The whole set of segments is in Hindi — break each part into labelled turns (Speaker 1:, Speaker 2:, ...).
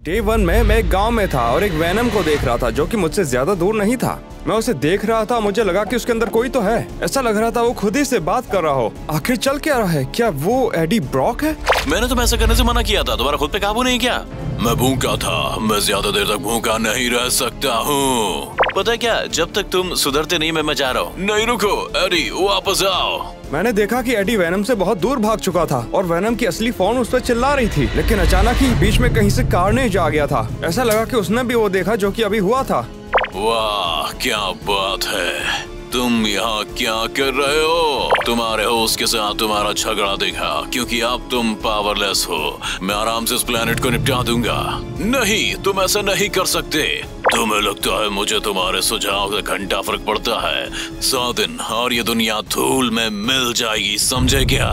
Speaker 1: डे 1 में मैं एक गांव में था और एक वैनम को देख रहा था जो कि मुझसे ज्यादा दूर नहीं था। मैं उसे देख रहा था, मुझे लगा कि उसके अंदर कोई तो है। ऐसा लग रहा था वो खुद ही से बात कर रहा हो। आखिर चल क्या रहा है? क्या वो एडी ब्रॉक है?
Speaker 2: मैंने तुम्हें ऐसा करने से मना किया था, तुम्हारा खुद पे काबू नहीं किया। मैं भूखा था, मैं ज्यादा देर तक भूखा नहीं रह सकता हूँ। पता है क्या, जब तक तुम सुधरते नहीं मैं जा रहा हूँ। नहीं रुको एडी, वापस आओ।
Speaker 1: मैंने देखा कि एडी वैनम से बहुत दूर भाग चुका था और वैनम की असली फॉर्म उस पर चिल्ला रही थी, लेकिन अचानक ही बीच में कहीं से कार्नेज आ गया था। ऐसा लगा कि उसने भी वो देखा जो कि अभी हुआ था।
Speaker 2: वाह क्या बात है, तुम यहाँ क्या कर रहे हो? तुम्हारे होस्ट के साथ तुम्हारा झगड़ा देखा, क्योंकि अब तुम पावरलेस हो। मैं आराम से इस प्लेनेट को निपटा दूंगा। नहीं, तुम ऐसा नहीं कर सकते। तुम्हें लगता है मुझे तुम्हारे सुझाव से घंटा फर्क पड़ता है? 100 दिन और ये दुनिया धूल में मिल जाएगी, समझे क्या?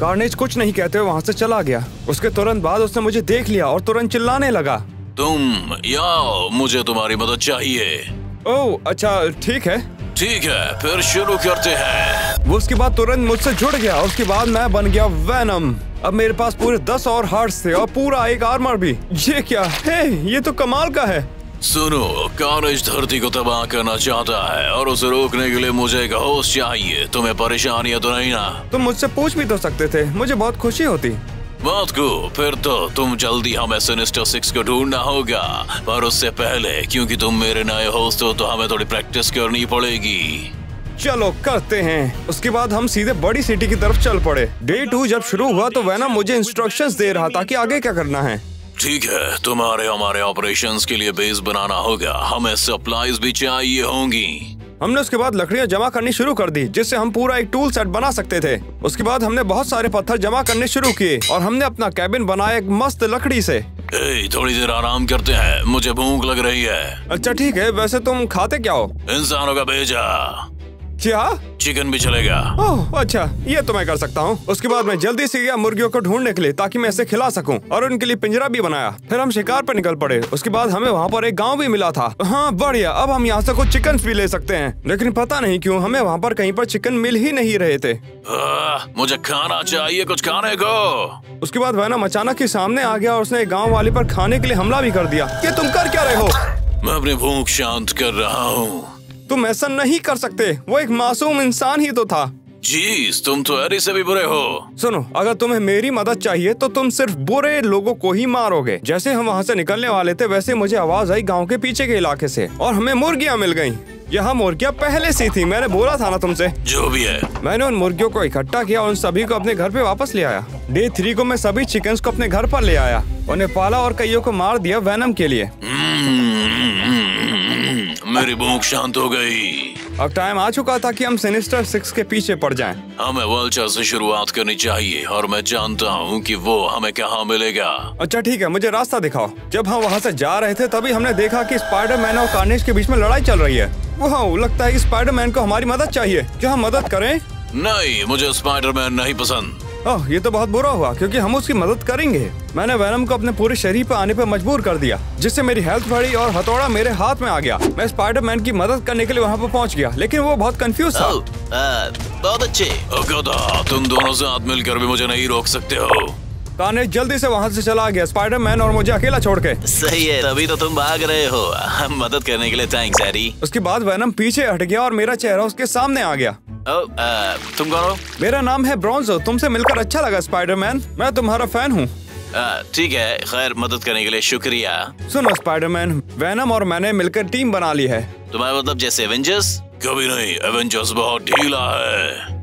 Speaker 1: कार्नेज कुछ नहीं कहते हुए वहाँ से चला गया। उसके तुरंत बाद उसने मुझे देख लिया और तुरंत चिल्लाने लगा,
Speaker 2: तुम या मुझे तुम्हारी मदद चाहिए।
Speaker 1: ओह अच्छा ठीक है।
Speaker 2: ठीक है, फिर शुरू करते हैं।
Speaker 1: वो उसके बाद तुरंत मुझसे जुड़ गया। उसके बाद मैं बन गया वैनम। अब मेरे पास पूरे 10 और हार्ट्स थे और पूरा एक आर्मर भी। ये क्या है? ये तो कमाल का है।
Speaker 2: सुनो, कार्नेज धरती को तबाह करना चाहता है और उसे रोकने के लिए मुझे एक होस्ट चाहिए। तुम्हें परेशानियां तो नहीं ना?
Speaker 1: तुम मुझसे पूछ भी तो सकते थे, मुझे बहुत खुशी होती।
Speaker 2: बात को फिर तो तुम जल्दी हमें सिनिस्टर 6 को ढूंढना होगा, पर उससे पहले क्योंकि तुम मेरे नए होस्ट हो तो हमें थोड़ी प्रैक्टिस करनी पड़ेगी।
Speaker 1: चलो करते हैं। उसके बाद हम सीधे बड़ी सिटी की तरफ चल पड़े। डे 2 जब शुरू हुआ तो वैनम मुझे इंस्ट्रक्शंस दे रहा था कि आगे क्या करना है।
Speaker 2: ठीक है, तुम्हारे हमारे ऑपरेशंस के लिए बेस बनाना होगा। हमें सप्लाईज भी चाहिए होंगी।
Speaker 1: हमने उसके बाद लकड़ियां जमा करनी शुरू कर दी, जिससे हम पूरा एक टूल सेट बना सकते थे। उसके बाद हमने बहुत सारे पत्थर जमा करने शुरू किए और हमने अपना कैबिन बनाया एक मस्त लकड़ी से।
Speaker 2: थोड़ी देर आराम करते हैं, मुझे भूख लग रही है।
Speaker 1: अच्छा ठीक है, वैसे तुम खाते क्या हो?
Speaker 2: इंसानों का भेजा।
Speaker 1: क्या?
Speaker 2: चिकन भी चलेगा।
Speaker 1: ओह अच्छा, ये तो मैं कर सकता हूँ। उसके बाद मैं जल्दी से गया मुर्गियों को ढूंढने के लिए ताकि मैं इसे खिला सकूं और उनके लिए पिंजरा भी बनाया। फिर हम शिकार पर निकल पड़े। उसके बाद हमें वहाँ पर एक गांव भी मिला था। हाँ बढ़िया, अब हम यहाँ से कुछ चिकन भी ले सकते हैं, लेकिन पता नहीं क्यों हमें वहाँ पर कहीं पर चिकन मिल ही नहीं रहे थे।
Speaker 2: मुझे खाना चाहिए, कुछ खाने को।
Speaker 1: उसके बाद वैनम अचानक ही सामने आ गया और उसने गाँव वाले पर खाने के लिए हमला भी कर दिया। ये तुम कर क्या रहे हो?
Speaker 2: मैं अपनी भूख शांत कर रहा हूँ।
Speaker 1: तुम ऐसा नहीं कर सकते, वो एक मासूम इंसान ही तो था।
Speaker 2: जीस, तुम तो एडी से भी बुरे हो।
Speaker 1: सुनो, अगर तुम्हें मेरी मदद चाहिए तो तुम सिर्फ बुरे लोगों को ही मारोगे। जैसे हम वहाँ से निकलने वाले थे वैसे मुझे आवाज आई गांव के पीछे के इलाके से और हमें मुर्गियाँ मिल गयी। यहाँ मुर्गियाँ पहले से थी, मैंने बोला था ना तुमसे।
Speaker 2: जो भी है,
Speaker 1: मैंने उन मुर्गियों को इकट्ठा किया और उन सभी को अपने घर पे वापस ले आया। डे 3 को मैं सभी चिकन्स को अपने घर पर ले आया, उन्हें पाला और कईयों को मार दिया वैनम के लिए।
Speaker 2: मेरी भूख शांत हो गई।
Speaker 1: अब टाइम आ चुका था कि हम सिनिस्टर 6 के पीछे पड़ जाएं।
Speaker 2: हमें वल्चर से शुरुआत करनी चाहिए और मैं जानता हूँ कि वो हमें कहाँ मिलेगा।
Speaker 1: अच्छा ठीक है, मुझे रास्ता दिखाओ। जब हम वहाँ से जा रहे थे तभी हमने देखा कि स्पाइडरमैन और कार्नेज के बीच में लड़ाई चल रही है। वाह, लगता है कि स्पाइडरमैन को हमारी मदद चाहिए। क्या हम मदद करें?
Speaker 2: नहीं, मुझे स्पाइडरमैन नहीं पसंद।
Speaker 1: ओह, ये तो बहुत बुरा हुआ क्योंकि हम उसकी मदद करेंगे। मैंने वैनम को अपने पूरे शरीर पर आने पर मजबूर कर दिया, जिससे मेरी हेल्थ बढ़ी और हथौड़ा मेरे हाथ में आ गया। मैं स्पाइडरमैन की मदद करने के लिए वहाँ पर पहुँच गया, लेकिन वो बहुत कंफ्यूज था।
Speaker 2: बहुत अच्छे। तुम दोनों साथ मिलकर भी मुझे नहीं रोक सकते हो।
Speaker 1: कार्नेज जल्दी से वहाँ से चला गया, स्पाइडरमैन और मुझे अकेला छोड़ के।
Speaker 2: सही है, तभी तो तुम भाग रहे हो। मदद करने के लिए थैंक्स एडी।
Speaker 1: उसके बाद वैनम पीछे हट गया और मेरा चेहरा उसके सामने आ गया।
Speaker 2: तुम कौन हो?
Speaker 1: मेरा नाम है ब्रॉन्जो। तुमसे मिलकर अच्छा लगा स्पाइडरमैन, मैं तुम्हारा फैन हूँ।
Speaker 2: ठीक है, खैर मदद करने के लिए शुक्रिया।
Speaker 1: सुनो स्पाइडरमैन, वैनम और मैंने मिलकर टीम बना ली है।
Speaker 2: तुम्हारा मतलब जैसे एवेंजर्स? कभी नहीं, एवेंजर्स बहुत ढीला है।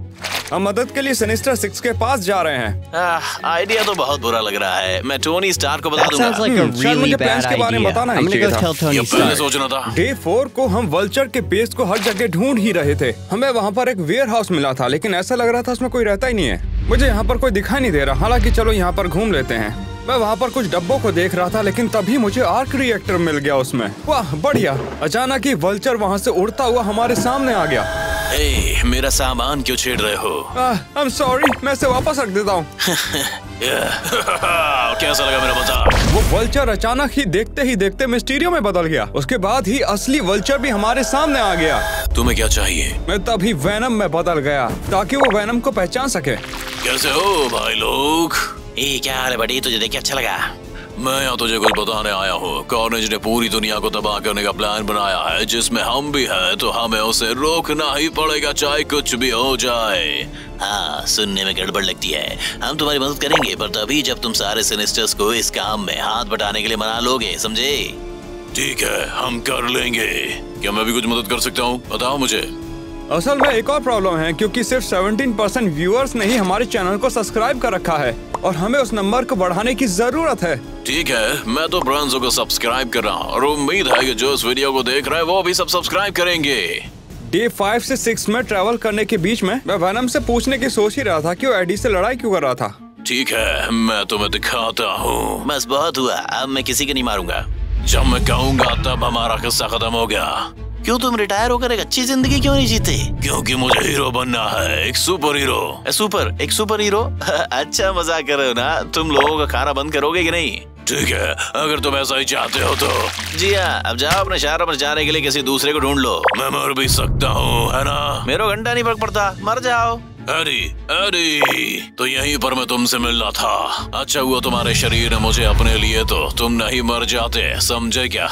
Speaker 1: हम मदद के लिए सिनिस्टर 6 के पास जा रहे हैं।
Speaker 2: आइडिया तो बहुत बुरा लग रहा है। मैं टोनी स्टार्क को बता दूंगा।
Speaker 1: शायद मुझे प्लान्स के बारे में बताना नहीं चाहिए था।
Speaker 2: ये पहले सोचना था।
Speaker 1: डे 4 को हम वल्चर के पेस्ट को हर जगह ढूंढ ही रहे थे। हमें वहाँ पर एक वेयर हाउस मिला था, लेकिन ऐसा लग रहा था उसमें कोई रहता ही नहीं है। मुझे यहाँ पर कोई दिखाई नहीं दे रहा। हालांकि चलो यहाँ पर घूम लेते हैं। मैं वहाँ पर कुछ डब्बों को देख रहा था, लेकिन तभी मुझे आर्क रिएक्टर मिल गया उसमें। वाह बढ़िया। अचानक ही वल्चर वहाँ से उड़ता हुआ हमारे सामने आ गया।
Speaker 2: मेरा सामान क्यों छेड़ रहे हो?
Speaker 1: I'm sorry, मैं इसे वापस रख देता हूँ।
Speaker 2: कैसा लगा मेरा मजाक?
Speaker 1: वो वल्चर अचानक ही देखते मिस्टीरियो में बदल गया। उसके बाद ही असली वल्चर भी हमारे सामने आ गया।
Speaker 2: तुम्हें क्या चाहिए?
Speaker 1: मैं तभी वैनम में बदल गया ताकि वो वैनम को पहचान सके।
Speaker 2: कैसे हो भाई लोग? क्या हाल है बड़ी? तुझे देख के अच्छा लगा। मैं यहाँ तुझे कुछ बताने आया हूँ। कार्नेज ने पूरी दुनिया को तबाह करने का प्लान बनाया है, जिसमें हम भी हैं, तो हमें उसे रोकना ही पड़ेगा, चाहे कुछ भी हो जाए।
Speaker 3: हाँ, सुनने में गड़बड़ लगती है। हम तुम्हारी मदद करेंगे, पर तभी जब तुम सारे सिनिस्टर्स को इस काम में हाथ बटाने के लिए मना लोगे, समझे?
Speaker 2: ठीक है, हम कर लेंगे। क्या मैं भी कुछ मदद कर सकता हूँ? बताओ मुझे।
Speaker 1: असल में एक और प्रॉब्लम है, क्योंकि सिर्फ 17% व्यूअर्स ने ही हमारे चैनल को सब्सक्राइब कर रखा है और हमें उस नंबर को बढ़ाने की जरूरत है।
Speaker 2: ठीक है, मैं तो ब्रांजो को सब्सक्राइब कर रहा हूँ और उम्मीद है कि जो इस वीडियो को देख रहे हैं वो भी सब सब्सक्राइब करेंगे।
Speaker 1: डे 5 से 6 में ट्रैवल करने के बीच में मैं वेनम से पूछने की सोच ही रहा था कि वो एडी से लड़ाई क्यों कर रहा था।
Speaker 2: ठीक है, मैं तुम्हें दिखाता हूँ।
Speaker 3: बस बहुत हुआ, अब मैं किसी को नहीं मारूंगा।
Speaker 2: जब मैं कहूँगा तब हमारा किस्सा खत्म हो गया।
Speaker 3: क्यों तुम रिटायर होकर एक अच्छी जिंदगी क्यों नहीं जीते?
Speaker 2: क्योंकि मुझे हीरो बनना है, एक सुपर हीरो।
Speaker 3: एक सुपर हीरो? अच्छा मजाक कर रहे हो ना? तुम लोगों का खाना बंद करोगे कि नहीं?
Speaker 2: ठीक है, अगर तुम ऐसा ही चाहते हो तो।
Speaker 3: जी हाँ, अब जाओ अपने शहर पर जाने के लिए किसी दूसरे को ढूंढ लो।
Speaker 2: मैं मर भी सकता हूँ, है ना?
Speaker 3: मेरे को घंटा नहीं फर्क पड़ता, मर जाओ।
Speaker 2: एडी, तो यहीं पर मैं तुमसे मिलना था। अच्छा हुआ तुम्हारे शरीर ने मुझे अपने लिए, तो तुम नहीं मर जाते, समझे क्या?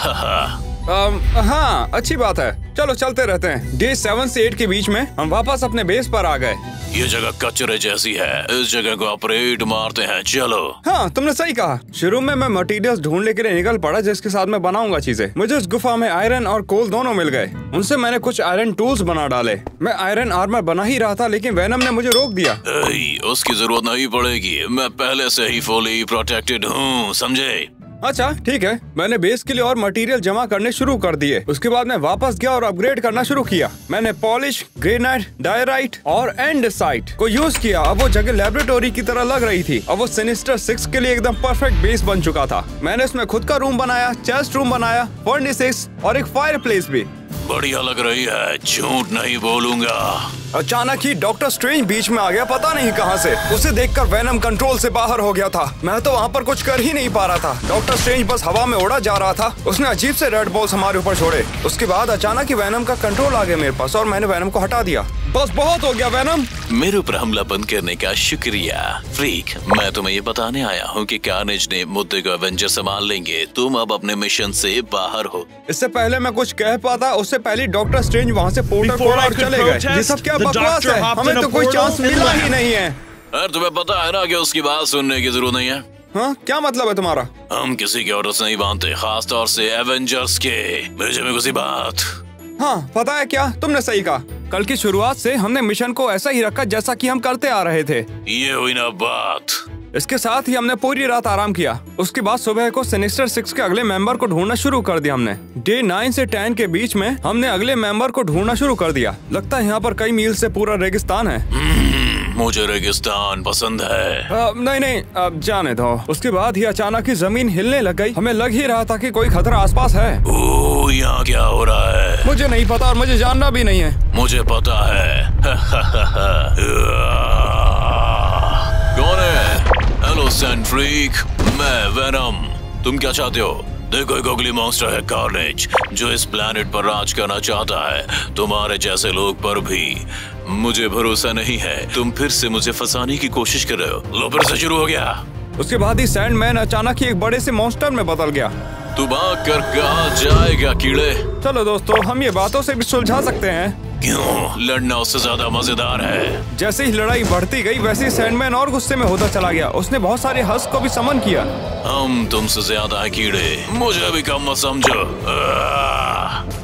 Speaker 1: हाँ, अच्छी बात है। चलो चलते रहते हैं। डे 7 से 8 के बीच में हम वापस अपने बेस पर आ गए।
Speaker 2: ये जगह कचरे जैसी है, इस जगह को ऑपरेट मारते हैं, चलो।
Speaker 1: हाँ, तुमने सही कहा। शुरू में मैं मटेरियल्स ढूंढने के लिए निकल पड़ा, जिसके साथ मैं बनाऊंगा चीजें। मुझे उस गुफा में आयरन और कोल दोनों मिल गए। उनसे मैंने कुछ आयरन टूल्स बना डाले। मैं आयरन आर्मर बना ही रहा था, लेकिन वेनम ने मुझे रोक दिया।
Speaker 2: उसकी जरूरत नहीं पड़ेगी, मैं पहले से ही फुली प्रोटेक्टेड हूँ, समझे?
Speaker 1: अच्छा ठीक है। मैंने बेस के लिए और मटेरियल जमा करने शुरू कर दिए। उसके बाद मैं वापस गया और अपग्रेड करना शुरू किया। मैंने पॉलिश, ग्रेनाइट, डायराइट और एंडेसाइट को यूज किया। अब वो जगह लेबोरेटरी की तरह लग रही थी। अब वो सिनिस्टर 6 के लिए एकदम परफेक्ट बेस बन चुका था। मैंने इसमें खुद का रूम बनाया, चेस्ट रूम बनाया, फर्नेसेस और एक फायर प्लेस भी।
Speaker 2: बढ़िया लग रही है, झूठ नहीं बोलूंगा।
Speaker 1: अचानक ही डॉक्टर स्ट्रेंज बीच में आ गया, पता नहीं कहां से। उसे देखकर वेनम कंट्रोल से बाहर हो गया था। मैं तो वहां पर कुछ कर ही नहीं पा रहा था। डॉक्टर स्ट्रेंज बस हवा में उड़ा जा रहा था। उसने अजीब से रेड बॉल्स हमारे ऊपर छोड़े। उसके बाद अचानक ही वेनम का कंट्रोल आ गया मेरे पास और मैंने वेनम को हटा दिया। बस बहुत हो गया वेनम।
Speaker 2: मेरे ऊपर हमला बंद करने का शुक्रिया फ्रीक। मैं तुम्हें ये बताने आया हूँ कि कार्नेज ने मुद्दे को एवेंजर संभाल लेंगे। तुम अब अपने मिशन से बाहर हो।
Speaker 1: इससे पहले मैं कुछ कह पाता, उससे पहले डॉक्टर स्ट्रेंज वहाँ से पोर्टल खोला और चले गए। ये सब क्या बकवास है? हमें तो कोई चांस मिला ही नहीं है।
Speaker 2: अरे तुम्हें पता है ना कि उसकी बात सुनने की जरूरत नहीं है।
Speaker 1: हाँ, क्या मतलब है तुम्हारा?
Speaker 2: हम किसी के ऑर्डर्स नहीं मानते, खास तौर से एवेंजर्स के। भेजे में किसी बात।
Speaker 1: हाँ, पता है क्या, तुमने सही कहा। कल की शुरुआत से हमने मिशन को ऐसा ही रखा जैसा कि हम करते आ रहे थे।
Speaker 2: ये हुई ना बात।
Speaker 1: इसके साथ ही हमने पूरी रात आराम किया। उसके बाद सुबह को सिनिस्टर 6 के अगले मेंबर को ढूंढना शुरू कर दिया हमने। डे 9 से 10 के बीच में हमने अगले मेंबर को ढूंढना शुरू कर दिया। लगता है यहाँ पर कई मील से पूरा रेगिस्तान है।
Speaker 2: मुझे रेगिस्तान पसंद है।
Speaker 1: नहीं, अब जाने दो। उसके बाद ही अचानक ही जमीन हिलने लग गई। हमें लग ही रहा था कि कोई खतरा आसपास है।
Speaker 2: ओह, यहाँ क्या हो रहा है?
Speaker 1: मुझे नहीं पता और मुझे जानना भी नहीं है।
Speaker 2: मुझे पता है। कौन है? हेलो सैंड फ्रीक, मैं वेनम। तुम क्या चाहते हो? देखो, एक अगली मॉन्स्टर है कार्नेज, जो इस प्लेनेट पर राज करना चाहता है, तुम्हारे जैसे लोग पर भी। मुझे भरोसा नहीं है, तुम फिर से मुझे फंसाने की कोशिश कर रहे हो। लो, फिर से शुरू हो गया।
Speaker 1: उसके बाद ही सैंडमैन अचानक ही एक बड़े से मॉन्स्टर में बदल गया।
Speaker 2: तू भाग कर कहाँ जाएगा कीड़े?
Speaker 1: चलो दोस्तों, हम ये बातों से भी सुलझा सकते हैं।
Speaker 2: क्यों? लड़ना उससे ज्यादा मजेदार है।
Speaker 1: जैसे ही लड़ाई बढ़ती गई, वैसे ही सैंडमैन और गुस्से में होता चला गया। उसने बहुत सारे हस्क को भी समन किया।
Speaker 2: हम तुमसे ज्यादा है कीड़े, मुझे भी कम मत समझो।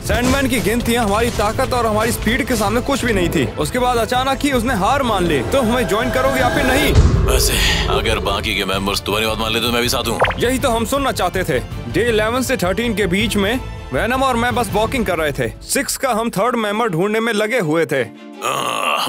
Speaker 1: सैंडमैन की गिनतियाँ हमारी ताकत और हमारी स्पीड के सामने कुछ भी नहीं थी। उसके बाद अचानक ही उसने हार मान ली। तो हमें ज्वाइन करोगे या फिर नहीं?
Speaker 2: वैसे अगर बाकी के मेंबर्स तुम्हारी बात मान ले तो मैं भी साथ हूँ।
Speaker 1: यही तो हम सुनना चाहते थे। डे 11 से 13 के बीच में वेनम और मैं बस वॉकिंग कर रहे थे। 6 का हम 3rd मेंबर ढूंढने में लगे हुए थे।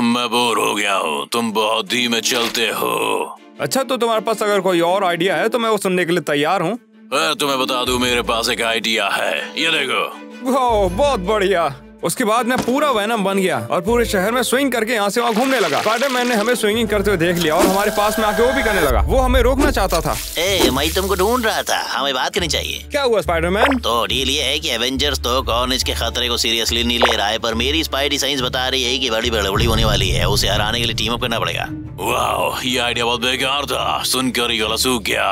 Speaker 2: मैं बोर हो गया हूँ, तुम बहुत धीमे चलते हो।
Speaker 1: अच्छा, तो तुम्हारे पास अगर कोई और आइडिया है तो मैं वो सुनने के लिए तैयार हूँ।
Speaker 2: तुम्हें बता दूं, मेरे पास एक आइडिया है, ये देखो।
Speaker 1: वाह, बहुत बढ़िया। उसके बाद मैं पूरा वेनम बन गया और पूरे शहर में स्विंग करके यहाँ से वहाँ घूमने लगा। स्पाइडरमैन ने हमें स्विंगिंग करते हुए देख लिया और हमारे पास में आके वो भी करने लगा। वो हमें रोकना चाहता था।
Speaker 3: मैं तुमको ढूंढ रहा था, हमें बात करनी चाहिए।
Speaker 1: क्या हुआ स्पाइडरमैन?
Speaker 3: तो डील ये है कि एवेंजर्स तो कार्नेज के खतरे को सीरियसली नहीं ले रहा है, पर मेरी स्पाइडी साइंस बता रही है कि बड़ी बड़ी होने वाली है। उसे हराने के लिए टीम अप करना पड़ेगा।
Speaker 2: वाह, ये आइडिया बहुत बेकार था, सुनकर ही गला सूख गया।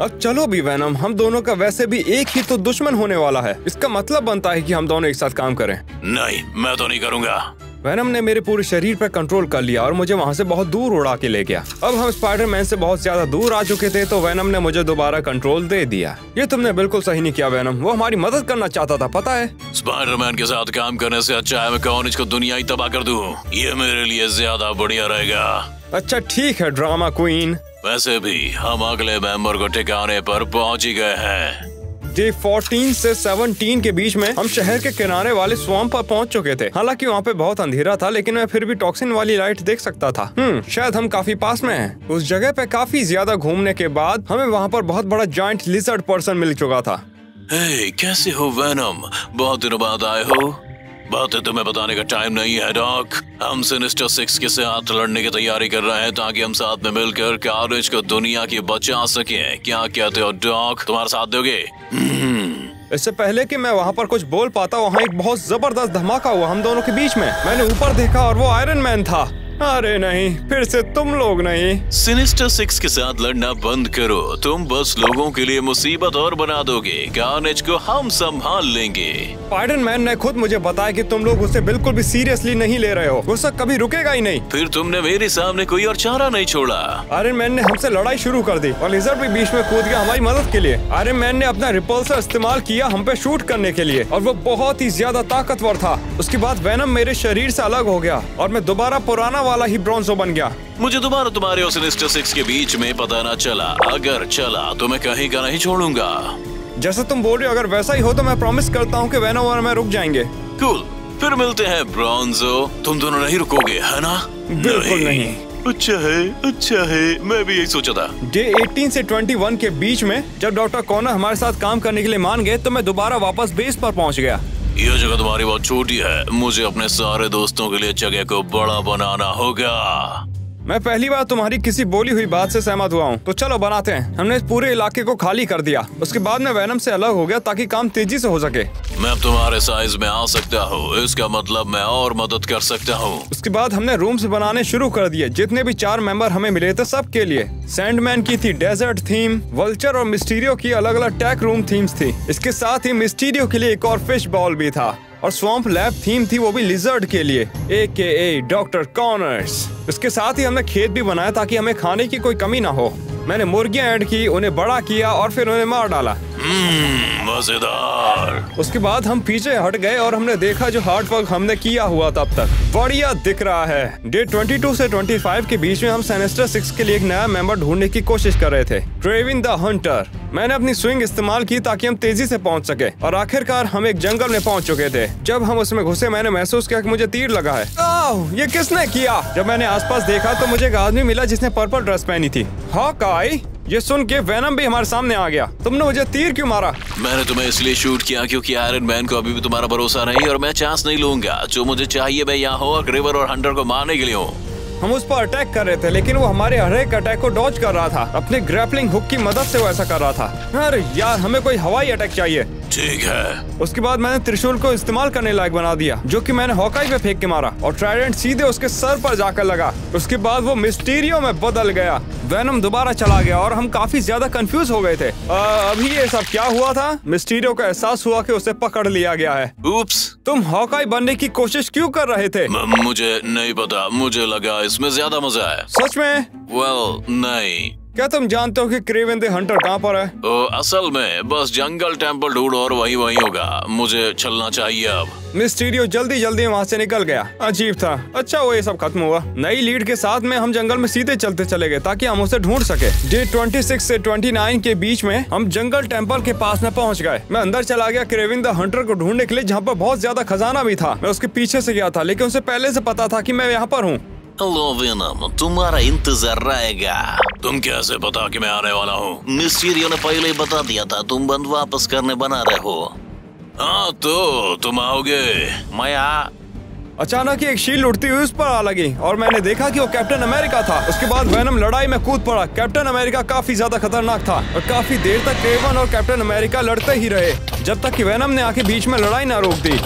Speaker 1: अब चलो भी वेनम, हम दोनों का वैसे भी एक ही तो दुश्मन होने वाला है। इसका मतलब बनता है कि हम दोनों एक साथ काम करें।
Speaker 2: नहीं, मैं तो नहीं करूँगा।
Speaker 1: वेनम ने मेरे पूरे शरीर पर कंट्रोल कर लिया और मुझे वहाँ से बहुत दूर उड़ा के ले गया। अब हम स्पाइडरमैन से बहुत ज्यादा दूर आ चुके थे, तो वेनम ने मुझे दोबारा कंट्रोल दे दिया। ये तुमने बिल्कुल सही नहीं किया वेनम, वो हमारी मदद करना चाहता था, पता है।
Speaker 2: स्पाइडरमैन के साथ काम करने से अच्छा है मैं कार्नेज को दुनिया ही तबाह कर दूं। ये मेरे लिए ज्यादा बढ़िया रहेगा।
Speaker 1: अच्छा ठीक है ड्रामा क्वीन।
Speaker 2: वैसे भी हम अगले मेंबर को ठिकाने पर पहुंच ही गए हैं।
Speaker 1: डे 14 से 17 के बीच में हम शहर के किनारे वाले स्वैम्प पर पहुंच चुके थे। हालांकि वहाँ पे बहुत अंधेरा था, लेकिन मैं फिर भी टॉक्सिन वाली लाइट देख सकता था। शायद हम काफी पास में हैं। उस जगह पे काफी ज्यादा घूमने के बाद हमें वहाँ पर बहुत बड़ा जॉइंट लिजर्ड पर्सन मिल चुका था।
Speaker 2: हे, कैसे हो वेनम? बहुत दिनों बाद आए हो। बातें तुम्हें बताने का टाइम नहीं है डॉक। हम सिनिस्टर 6 के साथ लड़ने की तैयारी कर रहे हैं ताकि हम साथ में मिलकर कार्नेज को दुनिया की बचा सकें। क्या कहते हो डॉक, तुम्हारा साथ दोगे?
Speaker 1: इससे पहले कि मैं वहाँ पर कुछ बोल पाता, वहाँ एक बहुत जबरदस्त धमाका हुआ हम दोनों के बीच में। मैंने ऊपर देखा और वो आयरन मैन था। अरे नहीं, फिर से तुम लोग नहीं।
Speaker 2: सिनिस्टर 6 के साथ लड़ना बंद करो। तुम बस लोगों के लिए मुसीबत और बना दोगे। कार्नेज को हम संभाल लेंगे।
Speaker 1: स्पाइडरमैन ने खुद मुझे बताया कि तुम लोग उसे बिल्कुल भी सीरियसली नहीं ले रहे हो। गुस्सा कभी रुकेगा ही नहीं।
Speaker 2: फिर तुमने मेरे सामने कोई और चारा नहीं छोड़ा।
Speaker 1: आयरन मैन ने हमसे लड़ाई शुरू कर दी और लिजर्ड भी बीच में कूद गया हमारी मदद के लिए। आयरन मैन ने अपना रिपल्सर इस्तेमाल किया हम पे शूट करने के लिए और वो बहुत ही ज्यादा ताकतवर था। उसके बाद वेनम मेरे शरीर से अलग हो गया और मैं दोबारा पुराना वाला ही ब्रोंजो बन गया।
Speaker 2: मुझे दोबारा तुम्हारे और सिनिस्टर 6 के बीच में पता न चला। अगर चला तो मैं कहीं का नहीं छोड़ूंगा।
Speaker 1: जैसे तुम बोल रहे हो, अगर वैसा ही हो तो मैं प्रॉमिस करता हूँ कि वेनम और मैं रुक जाएंगे।
Speaker 2: कूल, फिर मिलते हैं ब्रोंजो। तुम दोनों नहीं रुकोगे है ना?
Speaker 1: बिल्कुल नहीं।
Speaker 2: अच्छा है, मैं भी यही सोचा था।
Speaker 1: डे 18 से 21 के बीच में जब डॉक्टर कॉनर हमारे साथ काम करने के लिए मान गए, तो मैं दोबारा वापस बेस पर पहुँच गया।
Speaker 2: यह जगह तुम्हारी बहुत छोटी है। मुझे अपने सारे दोस्तों के लिए जगह को बड़ा बनाना होगा।
Speaker 1: मैं पहली बार तुम्हारी किसी बोली हुई बात से सहमत हुआ हूँ, तो चलो बनाते हैं। हमने इस पूरे इलाके को खाली कर दिया। उसके बाद मैं वेनम से अलग हो गया ताकि काम तेजी से हो सके।
Speaker 2: मैं तुम्हारे साइज में आ सकता हूँ, इसका मतलब मैं और मदद कर सकता हूँ।
Speaker 1: उसके बाद हमने रूम्स बनाने शुरू कर दिए। जितने भी 4 मेंबर हमें मिले थे सबके लिए। सैंडमैन की थी डेजर्ट थीम, वल्चर और मिस्टीरियो की अलग अलग टैक रूम थीम्स थी। इसके साथ ही मिस्टीरियो के लिए एक और फिश बॉल भी था और स्वैम्प लैब थीम थी, वो भी लिजर्ड के लिए, AKA डॉक्टर कॉर्नर्स। इसके साथ ही हमने खेत भी बनाया ताकि हमें खाने की कोई कमी ना हो। मैंने मुर्गियां ऐड की, उन्हें बड़ा किया और फिर उन्हें मार डाला।
Speaker 2: मजेदार।
Speaker 1: उसके बाद हम पीछे हट गए और हमने देखा जो हार्ड वर्क हमने किया हुआ तब तक बढ़िया दिख रहा है। डे 22 से 25 के बीच में हम सिनिस्टर 6 के लिए एक नया मेंबर ढूंढने की कोशिश कर रहे थे, क्रेविन द हंटर। मैंने अपनी स्विंग इस्तेमाल की ताकि हम तेजी से पहुंच सके और आखिरकार हम एक जंगल में पहुंच चुके थे। जब हम उसमें घुसे, मैंने महसूस किया कि मुझे तीर लगा है। ये किसने किया? जब मैंने आसपास देखा तो मुझे एक आदमी मिला जिसने पर्पल ड्रेस पहनी थी। हॉकाई। ये सुन के वेनम भी हमारे सामने आ गया। तुमने मुझे तीर क्यों मारा?
Speaker 2: मैंने तुम्हें इसलिए शूट किया क्योंकि आयरन मैन को अभी भी तुम्हारा भरोसा नहीं और मैं चांस नहीं लूंगा। जो मुझे चाहिए मैं यहाँ हूँ और रिवर और हंटर को मारने के लिए हूँ।
Speaker 1: हम उस पर अटैक कर रहे थे, लेकिन वो हमारे हर एक अटैक को डॉज कर रहा था। अपने ग्रैपलिंग हुक की मदद से वो ऐसा कर रहा था। अरे यार, हमें कोई हवाई अटैक चाहिए।
Speaker 2: ठीक है।
Speaker 1: उसके बाद मैंने त्रिशूल को इस्तेमाल करने लायक बना दिया, जो कि मैंने हॉकाई पे फेंक के मारा और ट्राइडेंट सीधे उसके सर पर जाकर लगा। उसके बाद वो मिस्टीरियो में बदल गया। वेनम दोबारा चला गया और हम काफी ज्यादा कंफ्यूज हो गए थे। अभी ये सब क्या हुआ था? मिस्टीरियो को एहसास हुआ कि उसे पकड़ लिया गया है।
Speaker 2: उप्स।
Speaker 1: तुम हॉकाई बनने की कोशिश क्यों कर रहे थे?
Speaker 2: मुझे नहीं पता, मुझे लगा इसमें ज्यादा मजा है।
Speaker 1: सच में?
Speaker 2: नहीं।
Speaker 1: क्या तुम जानते हो कि क्रेवन द हंटर कहाँ पर है?
Speaker 2: असल में बस जंगल टेम्पल ढूंढो और वही होगा। मुझे चलना चाहिए अब।
Speaker 1: मिस्टीरियो जल्दी वहाँ से निकल गया। अजीब था। अच्छा वो ये सब खत्म हुआ। नई लीड के साथ में हम जंगल में सीधे चलते चले गए ताकि हम उसे ढूंढ सके। डे 26 से 29 के बीच में हम जंगल टेम्पल के पास में पहुँच गए। मैं अंदर चला गया क्रेवन द हंटर को ढूंढने के लिए, जहाँ पर बहुत ज्यादा खजाना भी था। मैं उसके पीछे से गया था, लेकिन उसे पहले से पता था कि मैं यहाँ पर हूँ।
Speaker 3: हेलो वेनम, तुम्हारा इंतजार रहेगा।
Speaker 2: तुम कैसे पता कि मैं आने वाला हूँ?
Speaker 3: मिस्टीरियो ने पहले ही बता दिया था। तुम बंद वापस करने बना रहे हो।
Speaker 2: हाँ तो तुम आओगे?
Speaker 3: मैं
Speaker 1: अचानक एक शील्ड उड़ती हुई उस पर आ लगी और मैंने देखा कि वो कैप्टन अमेरिका था। उसके बाद वेनम लड़ाई में कूद पड़ा। कैप्टन अमेरिका काफी ज्यादा खतरनाक था और काफी देर तक क्रेवन और कैप्टन अमेरिका लड़ते ही रहे, जब तक कि वेनम ने आके बीच में लड़ाई ना रोक दी।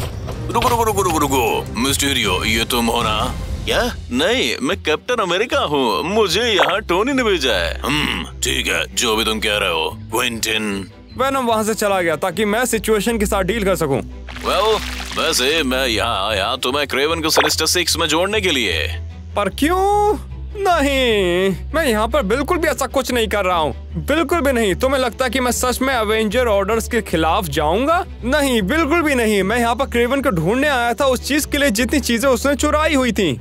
Speaker 2: रुको। मिस्टीरियो, ये तुम हो ना?
Speaker 3: क्या?
Speaker 2: नहीं, मैं कैप्टन अमेरिका हूँ, मुझे यहाँ टोनी ने भेजा है। ठीक है, जो भी तुम कह रहे हो क्विंटन।
Speaker 1: वेनम वहाँ से चला गया ताकि मैं सिचुएशन के साथ डील कर सकूं।
Speaker 2: वैसे मैं यहाँ आया तुम्हें क्रेवन को सिनिस्टर 6 में जोड़ने के लिए।
Speaker 1: पर क्यों? नहीं, मैं यहाँ पर बिल्कुल भी ऐसा कुछ नहीं कर रहा हूँ, बिल्कुल भी नहीं। तुम्हें लगता है कि मैं सच में एवेंजर ऑर्डर्स के खिलाफ जाऊंगा? नहीं, बिल्कुल भी नहीं। मैं यहाँ पर क्रेवन को ढूंढने आया था उस चीज के लिए जितनी चीजें उसने चुराई हुई थी।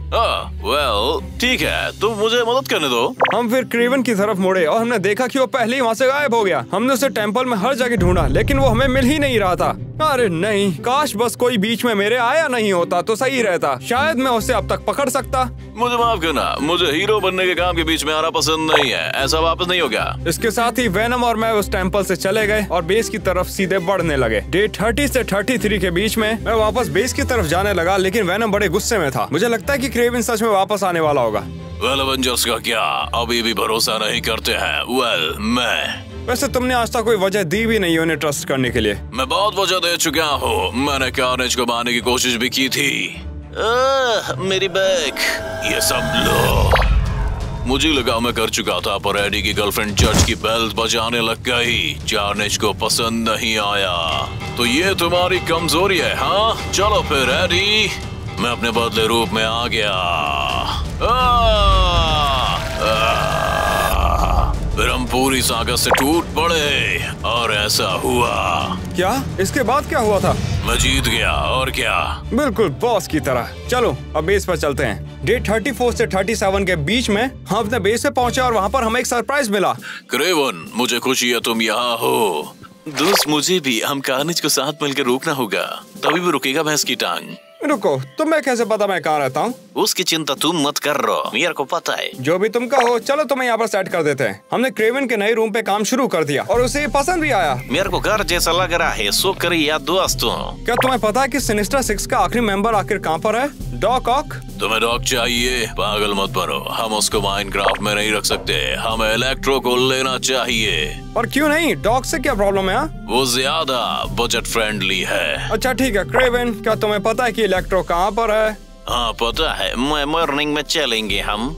Speaker 2: ठीक है, तुम मुझे मदद करने दो।
Speaker 1: हम फिर क्रेवन की तरफ मुड़े और हमने देखा कि वो पहले ही वहाँ से गायब हो गया। हमने उसे टेम्पल में हर जगह ढूंढा लेकिन वो हमें मिल ही नहीं रहा था। अरे नहीं, काश बस कोई बीच में मेरे आया नहीं होता तो सही रहता, शायद मैं उसे अब तक पकड़ सकता।
Speaker 2: मुझे माफ करना, मुझे हीरो बनने के काम के बीच में आना पसंद नहीं है, ऐसा वापस नहीं होगा।
Speaker 1: इसके साथ ही वेनम और मैं उस टेम्पल से चले गए और बेस की तरफ सीधे बढ़ने लगे। डे 30 से 33 के बीच में मैं वापस बेस की तरफ जाने लगा लेकिन वेनम बड़े गुस्से में था। मुझे लगता है कि क्रेवन सच में वापस आने वाला होगा।
Speaker 2: एवेंजर्स का क्या अभी भी भरोसा नहीं करते हैं?
Speaker 1: वैसे तुमने आज तक कोई वजह दी भी नहीं उन्हें ट्रस्ट करने के लिए।
Speaker 2: मैं बहुत वजह दे चुका हूँ, मैंने कार्नेज को मारने की कोशिश भी की थी।
Speaker 3: मेरी बैग।
Speaker 2: ये सब लो। मुझे लगा मैं कर चुका था पर एडी की गर्लफ्रेंड जज की बेल बजाने लग गई। कार्नेज को पसंद नहीं आया। तो ये तुम्हारी कमजोरी है, हाँ? चलो फिर एडी, मैं अपने बदले रूप में आ गया। फिर हम पूरी सागर से टूट पड़े और ऐसा हुआ।
Speaker 1: क्या? इसके बाद क्या हुआ था?
Speaker 2: मैं जीत गया और क्या।
Speaker 1: बिल्कुल बॉस की तरह। चलो अब बेस पर चलते हैं। डे 34 से 37 के बीच में हम अपने बेस पे पहुंचे और वहाँ पर हमें एक सरप्राइज मिला।
Speaker 2: क्रेवन, मुझे खुशी है तुम यहाँ हो। दोस्त, मुझे भी। हम कार्नेज को साथ मिलकर रोकना होगा, तभी भी रुकेगा भैंस की टांग।
Speaker 1: रुको, तुम्हें कैसे पता मैं कहाँ रहता हूँ?
Speaker 3: उसकी चिंता तुम मत कर रो, मेरे को पता है।
Speaker 1: जो भी तुम कहो, चलो तुम्हें यहाँ पर सेट कर देते हैं। हमने क्रेवन के नए रूम पे काम शुरू कर दिया और उसे पसंद भी आया।
Speaker 3: मेरे को घर जैसा लग रहा है, सो करिए दोस्तों।
Speaker 1: क्या तुम्हें पता है कि सिनिस्टर 6 का आखिरी मेंबर आखिर कहाँ पर है? डॉक ऑक।
Speaker 2: तुम्हें डॉक चाहिए? पागल मत बनो, हम उसको माइनक्राफ्ट में नहीं रख सकते, हमें इलेक्ट्रो को लेना चाहिए।
Speaker 1: और क्यों नहीं? डॉक से क्या प्रॉब्लम है?
Speaker 2: वो ज्यादा बजट फ्रेंडली है।
Speaker 1: अच्छा ठीक है क्रेवन, क्या तुम्हें पता है कि इलेक्ट्रो कहाँ पर है?
Speaker 3: हाँ पता है, मॉर्निंग में चलेंगे हम।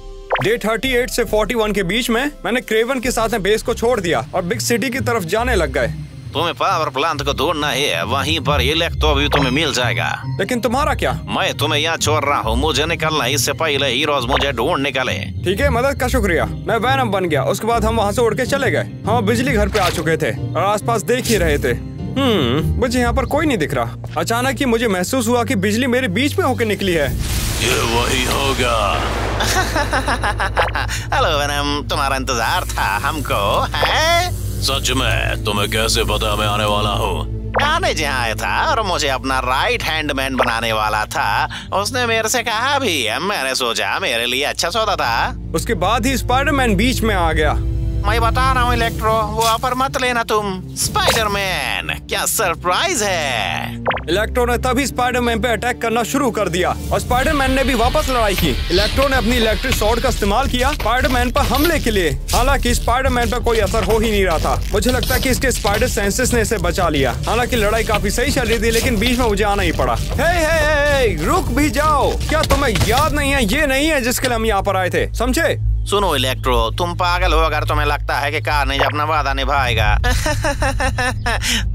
Speaker 1: डे 38 से 41 के बीच में मैंने क्रेवन के साथ में बेस को छोड़ दिया और बिग सिटी की तरफ जाने लग गए।
Speaker 3: तुम्हें पावर प्लांट को ढूंढना है, वहीं पर इलेक्ट्रो भी तुम्हें मिल जाएगा।
Speaker 1: लेकिन तुम्हारा क्या?
Speaker 3: मैं तुम्हें यहाँ छोड़ रहा हूँ, मुझे निकलना, इससे पहले हीरोज मुझे ढूंढ निकले।
Speaker 1: ठीक है, मदद का शुक्रिया। मैं वैनम बन गया। उसके बाद हम वहाँ से उड़ के चले गए। हम बिजली घर पे आ चुके थे और आसपास देख ही रहे थे। मुझे यहाँ पर कोई नहीं दिख रहा। अचानक ही मुझे महसूस हुआ कि बिजली मेरे बीच में होकर निकली है।
Speaker 2: ये वही होगा।
Speaker 3: हेलो वैनम, तुम्हारा इंतजार था हमको, है?
Speaker 2: सच में? तुम्हें कैसे पता मैं आने वाला हूँ?
Speaker 3: कार्नेज यहाँ आया था और मुझे अपना राइट हैंड मैन बनाने वाला था। उसने मेरे से कहा भी, मैंने सोचा मेरे लिए अच्छा सौदा था।
Speaker 1: उसके बाद ही स्पाइडरमैन बीच में आ गया।
Speaker 3: मैं बता रहा हूँ इलेक्ट्रो, वो ऑफर मत लेना तुम। स्पाइडरमैन, क्या सरप्राइज है।
Speaker 1: इलेक्ट्रो ने तभी स्पाइडरमैन पे अटैक करना शुरू कर दिया और स्पाइडरमैन ने भी वापस लड़ाई की। इलेक्ट्रो ने अपनी इलेक्ट्रिक स्वॉर्ड का इस्तेमाल किया स्पाइडरमैन पर हमले के लिए। हालांकि स्पाइडरमैन पर कोई असर हो ही नहीं रहा था। मुझे लगता है कि इसके स्पाइडर सेंसेस ने इसे बचा लिया। हालांकि लड़ाई काफी सही चल रही थी लेकिन बीच में मुझे आना ही पड़ा। हे, रुक भी जाओ। क्या तुम्हें याद नहीं है, ये नहीं है जिसके लिए हम यहाँ पर आए थे, समझे?
Speaker 3: सुनो इलेक्ट्रो, तुम पागल हो अगर तुम्हें लगता है कि कार्नेज अपना वादा निभाएगा।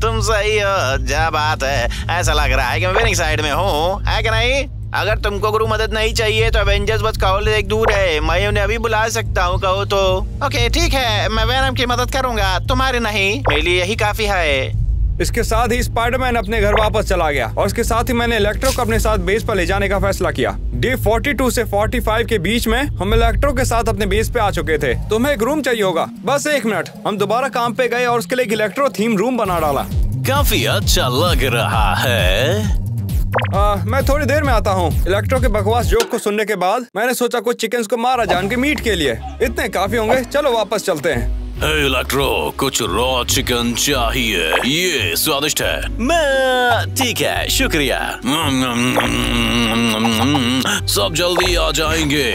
Speaker 3: तुम सही हो, क्या बात है। ऐसा लग रहा है कि मैं विनिंग साइड में हूँ, है कि नहीं? अगर तुमको गुरु मदद नहीं चाहिए तो एवेंजर्स बस कॉल एक दूर है, मैं उन्हें अभी बुला सकता हूँ कहो तो। ओके ठीक है, मैं वैनम की मदद करूंगा, तुम्हारी नहीं। मेरे लिए यही काफी है।
Speaker 1: इसके साथ ही स्पाइडरमैन अपने घर वापस चला गया और इसके साथ ही मैंने इलेक्ट्रो को अपने साथ बेस पर ले जाने का फैसला किया। डे 42 से 45 के बीच में हम इलेक्ट्रो के साथ अपने बेस पे आ चुके थे। तुम्हें एक रूम चाहिए होगा, बस 1 मिनट। हम दोबारा काम पे गए और उसके लिए एक इलेक्ट्रो थीम रूम बना डाला।
Speaker 2: काफी अच्छा लग रहा है।
Speaker 1: मैं थोड़ी देर में आता हूँ। इलेक्ट्रो के बकवास जोक को सुनने के बाद मैंने सोचा कुछ चिकन्स को मारा जाए उनके मीट के लिए। इतने काफी होंगे, चलो वापस चलते हैं।
Speaker 2: इलेक्ट्रो, कुछ रॉ चिकन चाहिए, ये स्वादिष्ट है।
Speaker 3: मैं ठीक है, शुक्रिया।
Speaker 2: सब जल्दी आ जाएंगे।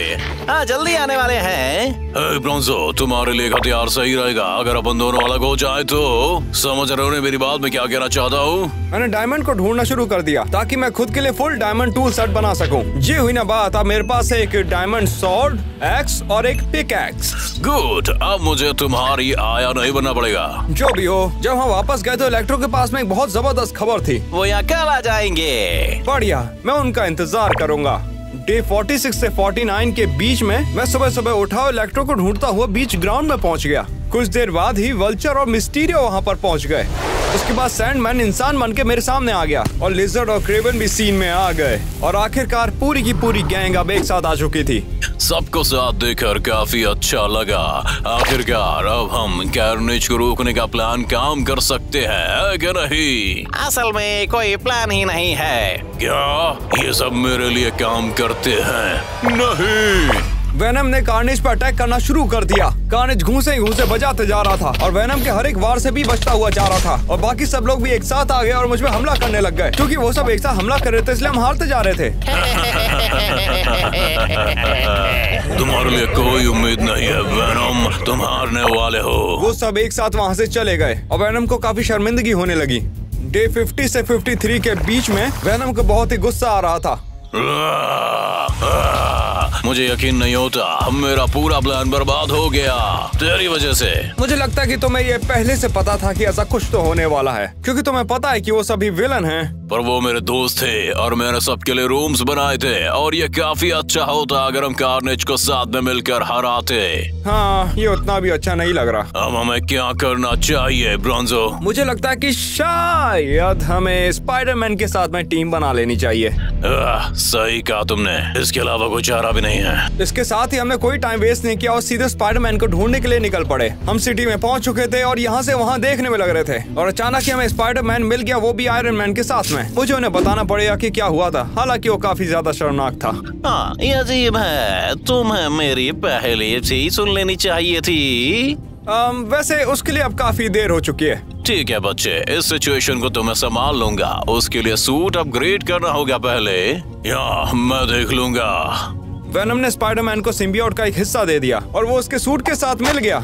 Speaker 3: हाँ, जल्दी आने वाले हैं।
Speaker 2: ब्रोंजो, तुम्हारे लिए हथियार सही रहेगा अगर अपन दोनों अलग हो जाए तो। समझ रहे हो मेरी बात, मैं क्या कहना चाहता हूँ?
Speaker 1: मैंने डायमंड को ढूंढना शुरू कर दिया ताकि मैं खुद के लिए फुल डायमंड टूल सेट बना सकूं। ये हुई ना बात, अब मेरे पास एक डायमंड सॉर्ड, एक्स और एक पिक एक्स।
Speaker 2: गुड, अब मुझे तुम्हारी आया नहीं बनना पड़ेगा।
Speaker 1: जो भी हो, जब हम वापस गए तो इलेक्ट्रो के पास में एक बहुत जबरदस्त खबर थी।
Speaker 3: वो यहाँ कब आ जाएंगे?
Speaker 1: बढ़िया, मैं उनका इंतजार करूंगा। डे 46 से 49 के बीच में मैं सुबह सुबह उठा और इलेक्ट्रो को ढूंढता हुआ बीच ग्राउंड में पहुंच गया। कुछ देर बाद ही वल्चर और मिस्टीरियो वहां पर पहुंच गए। उसके बाद सैंडमैन इंसान बन के मेरे सामने आ गया और लिजर्ड और क्रेवन भी सीन में आ गए और आखिरकार पूरी की पूरी गैंग अब एक साथ आ चुकी थी।
Speaker 2: सबको साथ देखकर काफी अच्छा लगा। आखिरकार अब हम कैर्नेज को रोकने का प्लान काम कर सकते हैं, क्या नहीं?
Speaker 3: असल में कोई प्लान ही नहीं है।
Speaker 2: क्या ये सब मेरे लिए काम करते हैं? नहीं।
Speaker 1: वेनम ने कार्नेज पर अटैक करना शुरू कर दिया। कार्नेज घूंसे घूंसे बजाते जा रहा था और वेनम के हर एक वार से भी बचता हुआ जा रहा था और बाकी सब लोग भी एक साथ आ गए और मुझ पे हमला करने लग गए। क्योंकि वो सब एक साथ हमला कर रहे थे इसलिए हम हारते जा रहे थे।
Speaker 2: तुम्हारे लिए कोई उम्मीद नहीं है वेनम, तुम हारने वाले हो।
Speaker 1: वो सब एक साथ वहाँ से चले गए और वेनम को काफी शर्मिंदगी होने लगी। डे 50 से 53 के बीच में वेनम को बहुत ही गुस्सा आ रहा था।
Speaker 2: मुझे यकीन नहीं होता, मेरा पूरा प्लान बर्बाद हो गया तेरी वजह से।
Speaker 1: मुझे लगता है कि तुम्हें ये पहले से पता था कि ऐसा कुछ तो होने वाला है, क्योंकि तुम्हें पता है कि वो सभी विलन हैं।
Speaker 2: पर वो मेरे दोस्त थे और मैंने सबके लिए रूम्स बनाए थे और ये काफी अच्छा होता अगर हम कार्नेज को साथ में मिलकर हराते।
Speaker 1: हाँ, ये उतना भी अच्छा नहीं लग रहा।
Speaker 2: अब हमें क्या करना चाहिए ब्रोंजो?
Speaker 1: मुझे लगता है कि शायद हमें स्पाइडरमैन के साथ में टीम बना लेनी चाहिए।
Speaker 2: सही कहा तुमने, इसके अलावा कोई चारा भी नहीं है।
Speaker 1: इसके साथ ही हमने कोई टाइम वेस्ट नहीं किया और सीधे स्पाइडरमैन को ढूंढने के लिए निकल पड़े। हम सिटी में पहुंच चुके थे और यहाँ से वहाँ देखने में लग रहे थे और अचानक ही हमें स्पाइडरमैन मिल गया, वो भी आयरन मैन के साथ में। मुझे उन्हें बताना पड़ेगा कि क्या हुआ था, हालांकि वो काफी ज्यादा शर्मनाक था।
Speaker 3: हाँ, ये अजीब है, तुम्हें मेरी पहले से ही सुन लेनी चाहिए थी।
Speaker 1: वैसे उसके लिए अब काफी देर हो चुकी है।
Speaker 2: ठीक है बच्चे, इस सिचुएशन को तो मैं संभाल लूंगा। उसके लिए सूट अपग्रेड करना होगा पहले, या मैं देख लूंगा।
Speaker 1: वेनम ने स्पाइडरमैन को सिम्बियोट का एक हिस्सा दे दिया और वो उसके सूट के साथ मिल गया।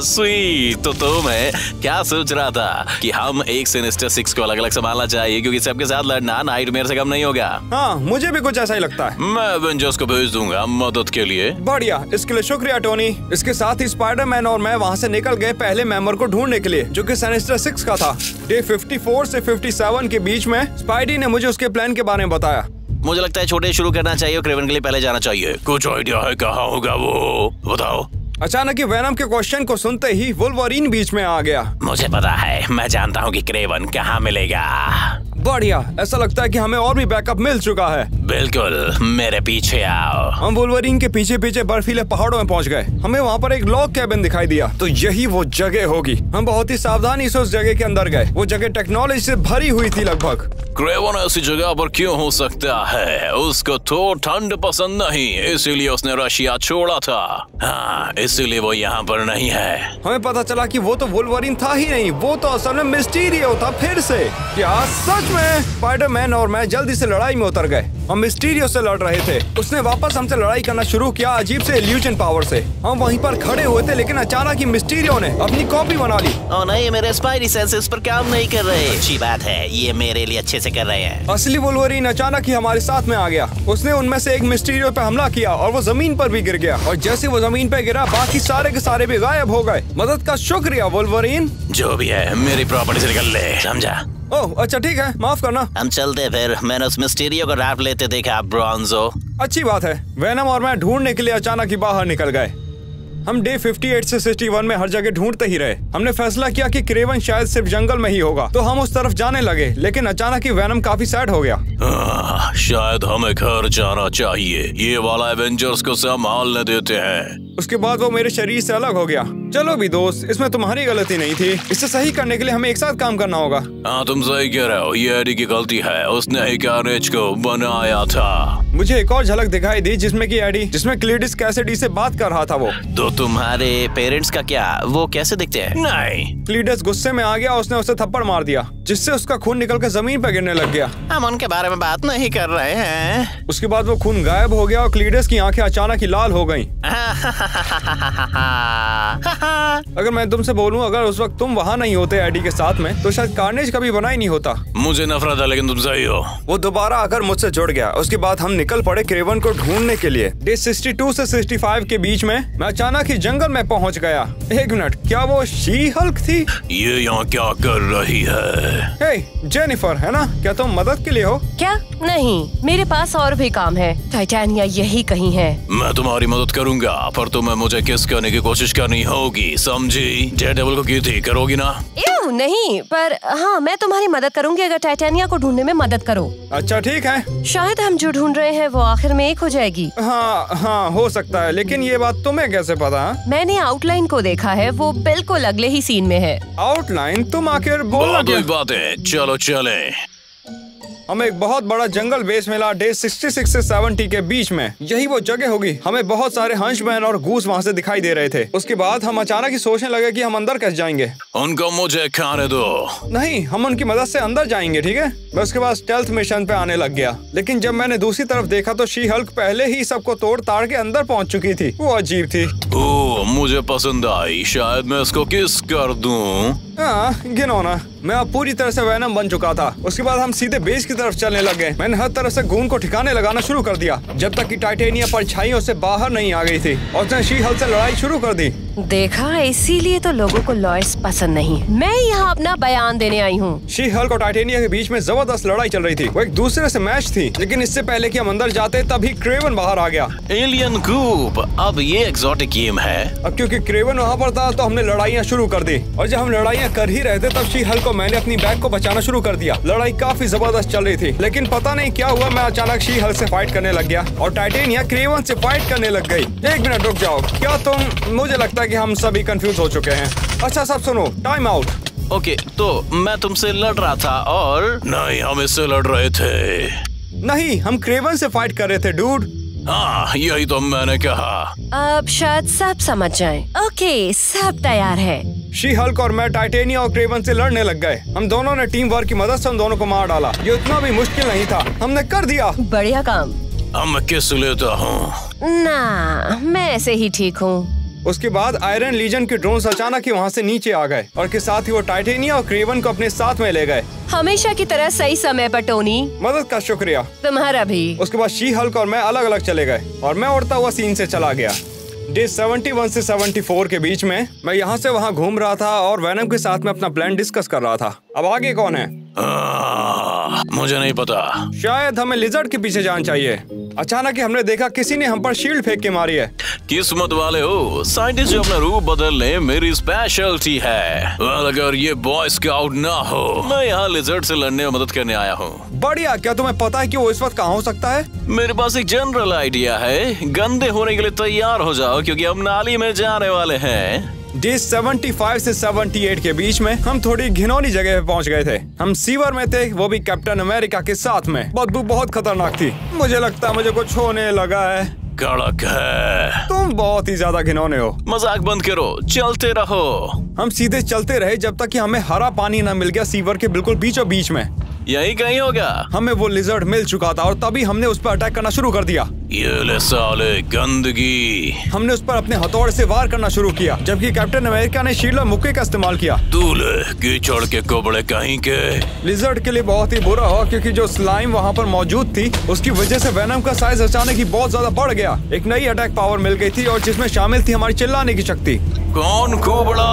Speaker 3: स्वीट, तो तुम्हें क्या सोच रहा था कि हम एक सिनिस्टर 6 को अलग अलग संभालना चाहिए, क्योंकि सबके साथ लड़ना नाइटमेयर से कम नहीं होगा।
Speaker 1: हाँ, मुझे भी कुछ ऐसा ही लगता है।
Speaker 2: मैं एवेंजर्स को भेज दूंगा मदद के लिए।
Speaker 1: बढ़िया, इसके लिए शुक्रिया टोनी। इसके साथ ही स्पाइडरमैन और मैं वहाँ से निकल गए पहले मेंबर को ढूंढने के लिए, जो कि सिनिस्टर 6 का था। डे 54 से 57 के बीच में स्पाइडी ने मुझे उसके प्लान के बारे में बताया।
Speaker 3: मुझे लगता है छोटे शुरू करना चाहिए और क्रेवन के लिए पहले जाना चाहिए।
Speaker 2: कुछ आइडिया है कहाँ होगा वो? बताओ।
Speaker 1: अचानक ही वेनम के क्वेश्चन को सुनते ही वुल्वरीन बीच में आ गया।
Speaker 3: मुझे पता है, मैं जानता हूँ कि क्रेवन कहाँ मिलेगा।
Speaker 1: बढ़िया, ऐसा लगता है कि हमें और भी बैकअप मिल चुका है।
Speaker 3: बिल्कुल, मेरे पीछे आओ।
Speaker 1: हम वुल्वरीन के पीछे पीछे बर्फीले पहाड़ों में पहुंच गए। हमें वहाँ पर एक लॉग कैबिन दिखाई दिया, तो यही वो जगह होगी। हम बहुत ही सावधानी से उस जगह के अंदर गए। वो जगह टेक्नोलॉजी से भरी हुई थी लगभग।
Speaker 2: क्रेवन ऐसी जगह पर क्यों हो सकता है? उसको तो ठंड पसंद नहीं, इसीलिए उसने रशिया छोड़ा था। हाँ, इसीलिए वो यहाँ पर नहीं है।
Speaker 1: हमें पता चला कि वो तो वुल्वरीन था ही नहीं, वो तो असल में मिस्टीरियो था फिर से। क्या सच में? स्पाइडरमैन और मैं जल्दी से लड़ाई में उतर गए। हम मिस्टीरियो से लड़ रहे थे। उसने वापस हमसे लड़ाई करना शुरू किया अजीब से इल्यूजन पावर से। हम वहीं पर खड़े हुए थे, लेकिन अचानक ही मिस्टीरियो ने अपनी कॉपी बना ली।
Speaker 3: ओह नहीं, मेरे स्पाइडी सेंसेस पर काम नहीं कर रहे। अच्छी बात है, ये मेरे लिए अच्छे से कर रहे हैं।
Speaker 1: असली वुल्वरीन अचानक ही हमारे साथ में आ गया। उसने उनमें से एक मिस्टीरियो पे हमला किया और वो जमीन पर भी गिर गया। और जैसे वो जमीन पे गिरा, बाकी सारे के सारे भी गायब हो गए। मदद का शुक्रिया वुल्वरीन।
Speaker 2: जो भी है, मेरी प्रॉपर्टी से निकल ले, समझा?
Speaker 1: ओह अच्छा, ठीक है, माफ करना।
Speaker 3: हम चलते फिर। मैंने उस मिस्टीरियो को रैप लेते देखा ब्रॉन्जो।
Speaker 1: अच्छी बात है। वेनम और मैं ढूंढने के लिए अचानक ही बाहर निकल गए। हम डे 58 से 61 में हर जगह ढूंढते ही रहे। हमने फैसला किया कि क्रेवन शायद सिर्फ जंगल में ही होगा, तो हम उस तरफ जाने लगे। लेकिन अचानक ही वेनम काफी सैड हो गया।
Speaker 2: शायद हमें घर जाना चाहिए। ये वाला एवेंजर्स को संभालने देते हैं।
Speaker 1: उसके बाद वो मेरे शरीर से अलग हो गया। चलो भी दोस्त, इसमें तुम्हारी गलती नहीं थी। इसे सही करने के लिए हमें एक साथ काम करना होगा।
Speaker 2: हाँ, तुम सही कह रहे हो, ये एडी की गलती है। उसने ही कार्नेज को बनाया था।
Speaker 1: मुझे एक और झलक दिखाई दी जिसमें क्लीडिस कैसिडी से बात कर रहा था। वो
Speaker 3: तो तुम्हारे पेरेंट्स का क्या, वो कैसे दिखते हैं?
Speaker 2: नहीं,
Speaker 1: क्लीडिस गुस्से में आ गया, उसने उसे थप्पड़ मार दिया जिससे उसका खून निकलकर जमीन पर गिरने लग गया।
Speaker 3: हम उनके बारे में बात नहीं कर रहे हैं।
Speaker 1: उसके बाद वो खून गायब हो गया और क्लीडिस की आंखें अचानक ही लाल हो गईं। अगर मैं तुमसे बोलूं, अगर उस वक्त तुम वहाँ नहीं होते एडी के साथ में, तो शायद कार्नेज कभी बना ही नहीं होता।
Speaker 2: मुझे नफरत है, लेकिन तुम सही हो।
Speaker 1: वो दोबारा आकर मुझसे जुड़ गया। उसके बाद हम निकल पड़े क्रेवन को ढूंढने के लिए। डे 62 से 65 के बीच में मैं अचानक ही जंगल में पहुंच गया। एक मिनट, क्या वो शी हल्क थी?
Speaker 2: ये यहाँ क्या कर रही है?
Speaker 1: हे, जेनिफर है ना? क्या तुम मदद के लिए हो?
Speaker 4: क्या? नहीं, मेरे पास और भी काम है। टाइटेनिया यही कहीं है।
Speaker 2: मैं तुम्हारी मदद करूंगा, पर तुम्हें मुझे किस करने की कोशिश करनी होगी, समझी? डेयरडेविल को की थी, करोगी ना?
Speaker 4: नहीं, पर हाँ, मैं तुम्हारी मदद करूंगी अगर टाइटेनिया को ढूंढने में मदद करो।
Speaker 1: अच्छा ठीक है।
Speaker 4: शायद हम जो ढूंढ रहे हैं वो आखिर में एक हो जाएगी।
Speaker 1: हाँ, हो सकता है, लेकिन ये बात तुम्हें कैसे पता?
Speaker 4: मैंने आउटलाइन को देखा है, वो बिल्कुल अगले ही सीन में है।
Speaker 1: आउटलाइन? तुम आखिर बोलना क्या?
Speaker 2: बातें, चलो चले।
Speaker 1: हमें एक बहुत बड़ा जंगल बेस मिला डे 66 से 70 के बीच में। यही वो जगह होगी। हमें बहुत सारे हंचमैन और गूस वहाँ से दिखाई दे रहे थे। उसके बाद हम अचानक ही सोचने लगे कि हम अंदर कैसे जाएंगे।
Speaker 2: उनको मुझे खाने दो।
Speaker 1: नहीं, हम उनकी मदद से अंदर जाएंगे, ठीक है? मैं उसके बाद स्टेल्थ मिशन पे आने लग गया। लेकिन जब मैंने दूसरी तरफ देखा तो शी हल्क पहले ही सबको तोड़ ताड़ के अंदर पहुँच चुकी थी। वो अजीब थी।
Speaker 2: ओह, मुझे पसंद आई। शायद मैं इसको किस कर दूं।
Speaker 1: हाँ, घिनौना। मैं अब पूरी तरह से वेनम बन चुका था। उसके बाद हम सीधे बेस की तरफ चलने लगे। मैंने हर तरह से गून को ठिकाने लगाना शुरू कर दिया जब तक कि टाइटेनिया परछाइयों से बाहर नहीं आ गई थी और उसने शी हल्क से लड़ाई शुरू कर दी।
Speaker 4: देखा, इसीलिए तो लोगों को लॉयर्स पसंद नहीं। मैं यहाँ अपना बयान देने आई हूँ।
Speaker 1: शी हल्क और टाइटेनिया के बीच में जबरदस्त लड़ाई चल रही थी। वो एक दूसरे से मैच थी। लेकिन इससे पहले कि हम अंदर जाते तभी क्रेवन बाहर आ गया।
Speaker 3: एलियन कूप, अब ये एक्सोटिक गेम है।
Speaker 1: अब क्योंकि क्रेवन वहाँ पर था तो हमने लड़ाइयाँ शुरू कर दी। और जब हम लड़ाइयाँ कर ही रहे थे तब शी हल्क को मैंने अपनी बैग को बचाना शुरू कर दिया। लड़ाई काफी जबरदस्त चल रही थी, लेकिन पता नहीं क्या हुआ, मैं अचानक शी हल्क से फाइट करने लग गया और टाइटेनिया क्रेवन से फाइट करने लग गई। एक मिनट रुक जाओ, क्या तुम? मुझे लगता है कि हम सभी कंफ्यूज हो चुके हैं। अच्छा सब सुनो, टाइम आउट।
Speaker 3: ओके, तो मैं तुमसे लड़ रहा था और
Speaker 2: नहीं, हम इससे लड़ रहे थे।
Speaker 1: नहीं, हम क्रेवन से फाइट कर रहे थे डूड।
Speaker 2: हाँ, यही तो मैंने कहा।
Speaker 4: अब शायद सब समझ जाएं। ओके, सब तैयार है।
Speaker 1: शी हल्क और मैं टाइटेनिया और क्रेवन से लड़ने लग गए। हम दोनों ने टीम वर्क की मदद से उन दोनों को मार डाला। ये इतना भी मुश्किल नहीं था, हमने कर दिया।
Speaker 4: बढ़िया काम।
Speaker 2: अब मैं किस लेता हूँ?
Speaker 4: ना, मैं ऐसे ही ठीक हूँ।
Speaker 1: उसके बाद आयरन लीजन के ड्रोन्स अचानक ही वहाँ से नीचे आ गए और के साथ ही वो टाइटेनिया और क्रेवन को अपने साथ में ले गए।
Speaker 4: हमेशा की तरह सही समय पर टोनी।
Speaker 1: मदद का शुक्रिया।
Speaker 4: तुम्हारा भी।
Speaker 1: उसके बाद शी हल्क और मैं अलग अलग चले गए और मैं उड़ता हुआ सीन से चला गया। डे 71 से 74 के बीच में मैं यहाँ से वहाँ घूम रहा था और वेनम के साथ में अपना प्लान डिस्कस कर रहा था। अब आगे कौन है?
Speaker 2: मुझे नहीं पता।
Speaker 1: शायद हमें लिजर्ड के पीछे जाना चाहिए। अचानक ही हमने देखा किसी ने हम पर शील्ड फेंक के मारी है।
Speaker 2: किस्मत वाले हो, साइंटिस्ट जो अपना रूप बदल ले मेरी स्पेशलिटी है। अगर ये बॉय स्काउट ना हो, मैं यहाँ लिजर्ड से लड़ने में मदद करने आया हूँ।
Speaker 1: बढ़िया। क्या तुम्हें पता है कि वो इस वक्त कहाँ हो सकता है?
Speaker 2: मेरे पास एक जनरल आइडिया है। गंदे होने के लिए तैयार हो जाओ क्योंकि हम नाली में जाने वाले हैं।
Speaker 1: डे 75 से 78 के बीच में हम थोड़ी घिनौनी जगह पे पहुंच गए थे। हम सीवर में थे, वो भी कैप्टन अमेरिका के साथ में। बदबू बहुत खतरनाक थी। मुझे लगता है मुझे कुछ होने लगा है।
Speaker 2: कड़क है।
Speaker 1: तुम बहुत ही ज्यादा घिनौने हो।
Speaker 2: मजाक बंद करो, चलते रहो।
Speaker 1: हम सीधे चलते रहे जब तक कि हमें हरा पानी न मिल गया सीवर के बिल्कुल बीचों बीच में।
Speaker 2: यही कहीं होगा।
Speaker 1: हमें वो लिजर्ड मिल चुका था और तभी हमने उस पर अटैक करना शुरू कर दिया।
Speaker 2: ये ले साले गंदगी।
Speaker 1: हमने उस पर अपने हथौड़े से वार करना शुरू किया जबकि कैप्टन अमेरिका ने शील्ड और मुक्के का इस्तेमाल किया।
Speaker 2: दूल्हे कीचड़ के कोबड़े कहीं के।
Speaker 1: लिजर्ड के लिए बहुत ही बुरा हुआ क्योंकि जो स्लाइम वहाँ पर मौजूद थी उसकी वजह से वेनम का साइज अचानक ही बहुत ज्यादा बढ़ गया। एक नई अटैक पावर मिल गई थी और जिसमें शामिल थी हमारी चिल्लाने की शक्ति।
Speaker 2: कौन कोबड़ा?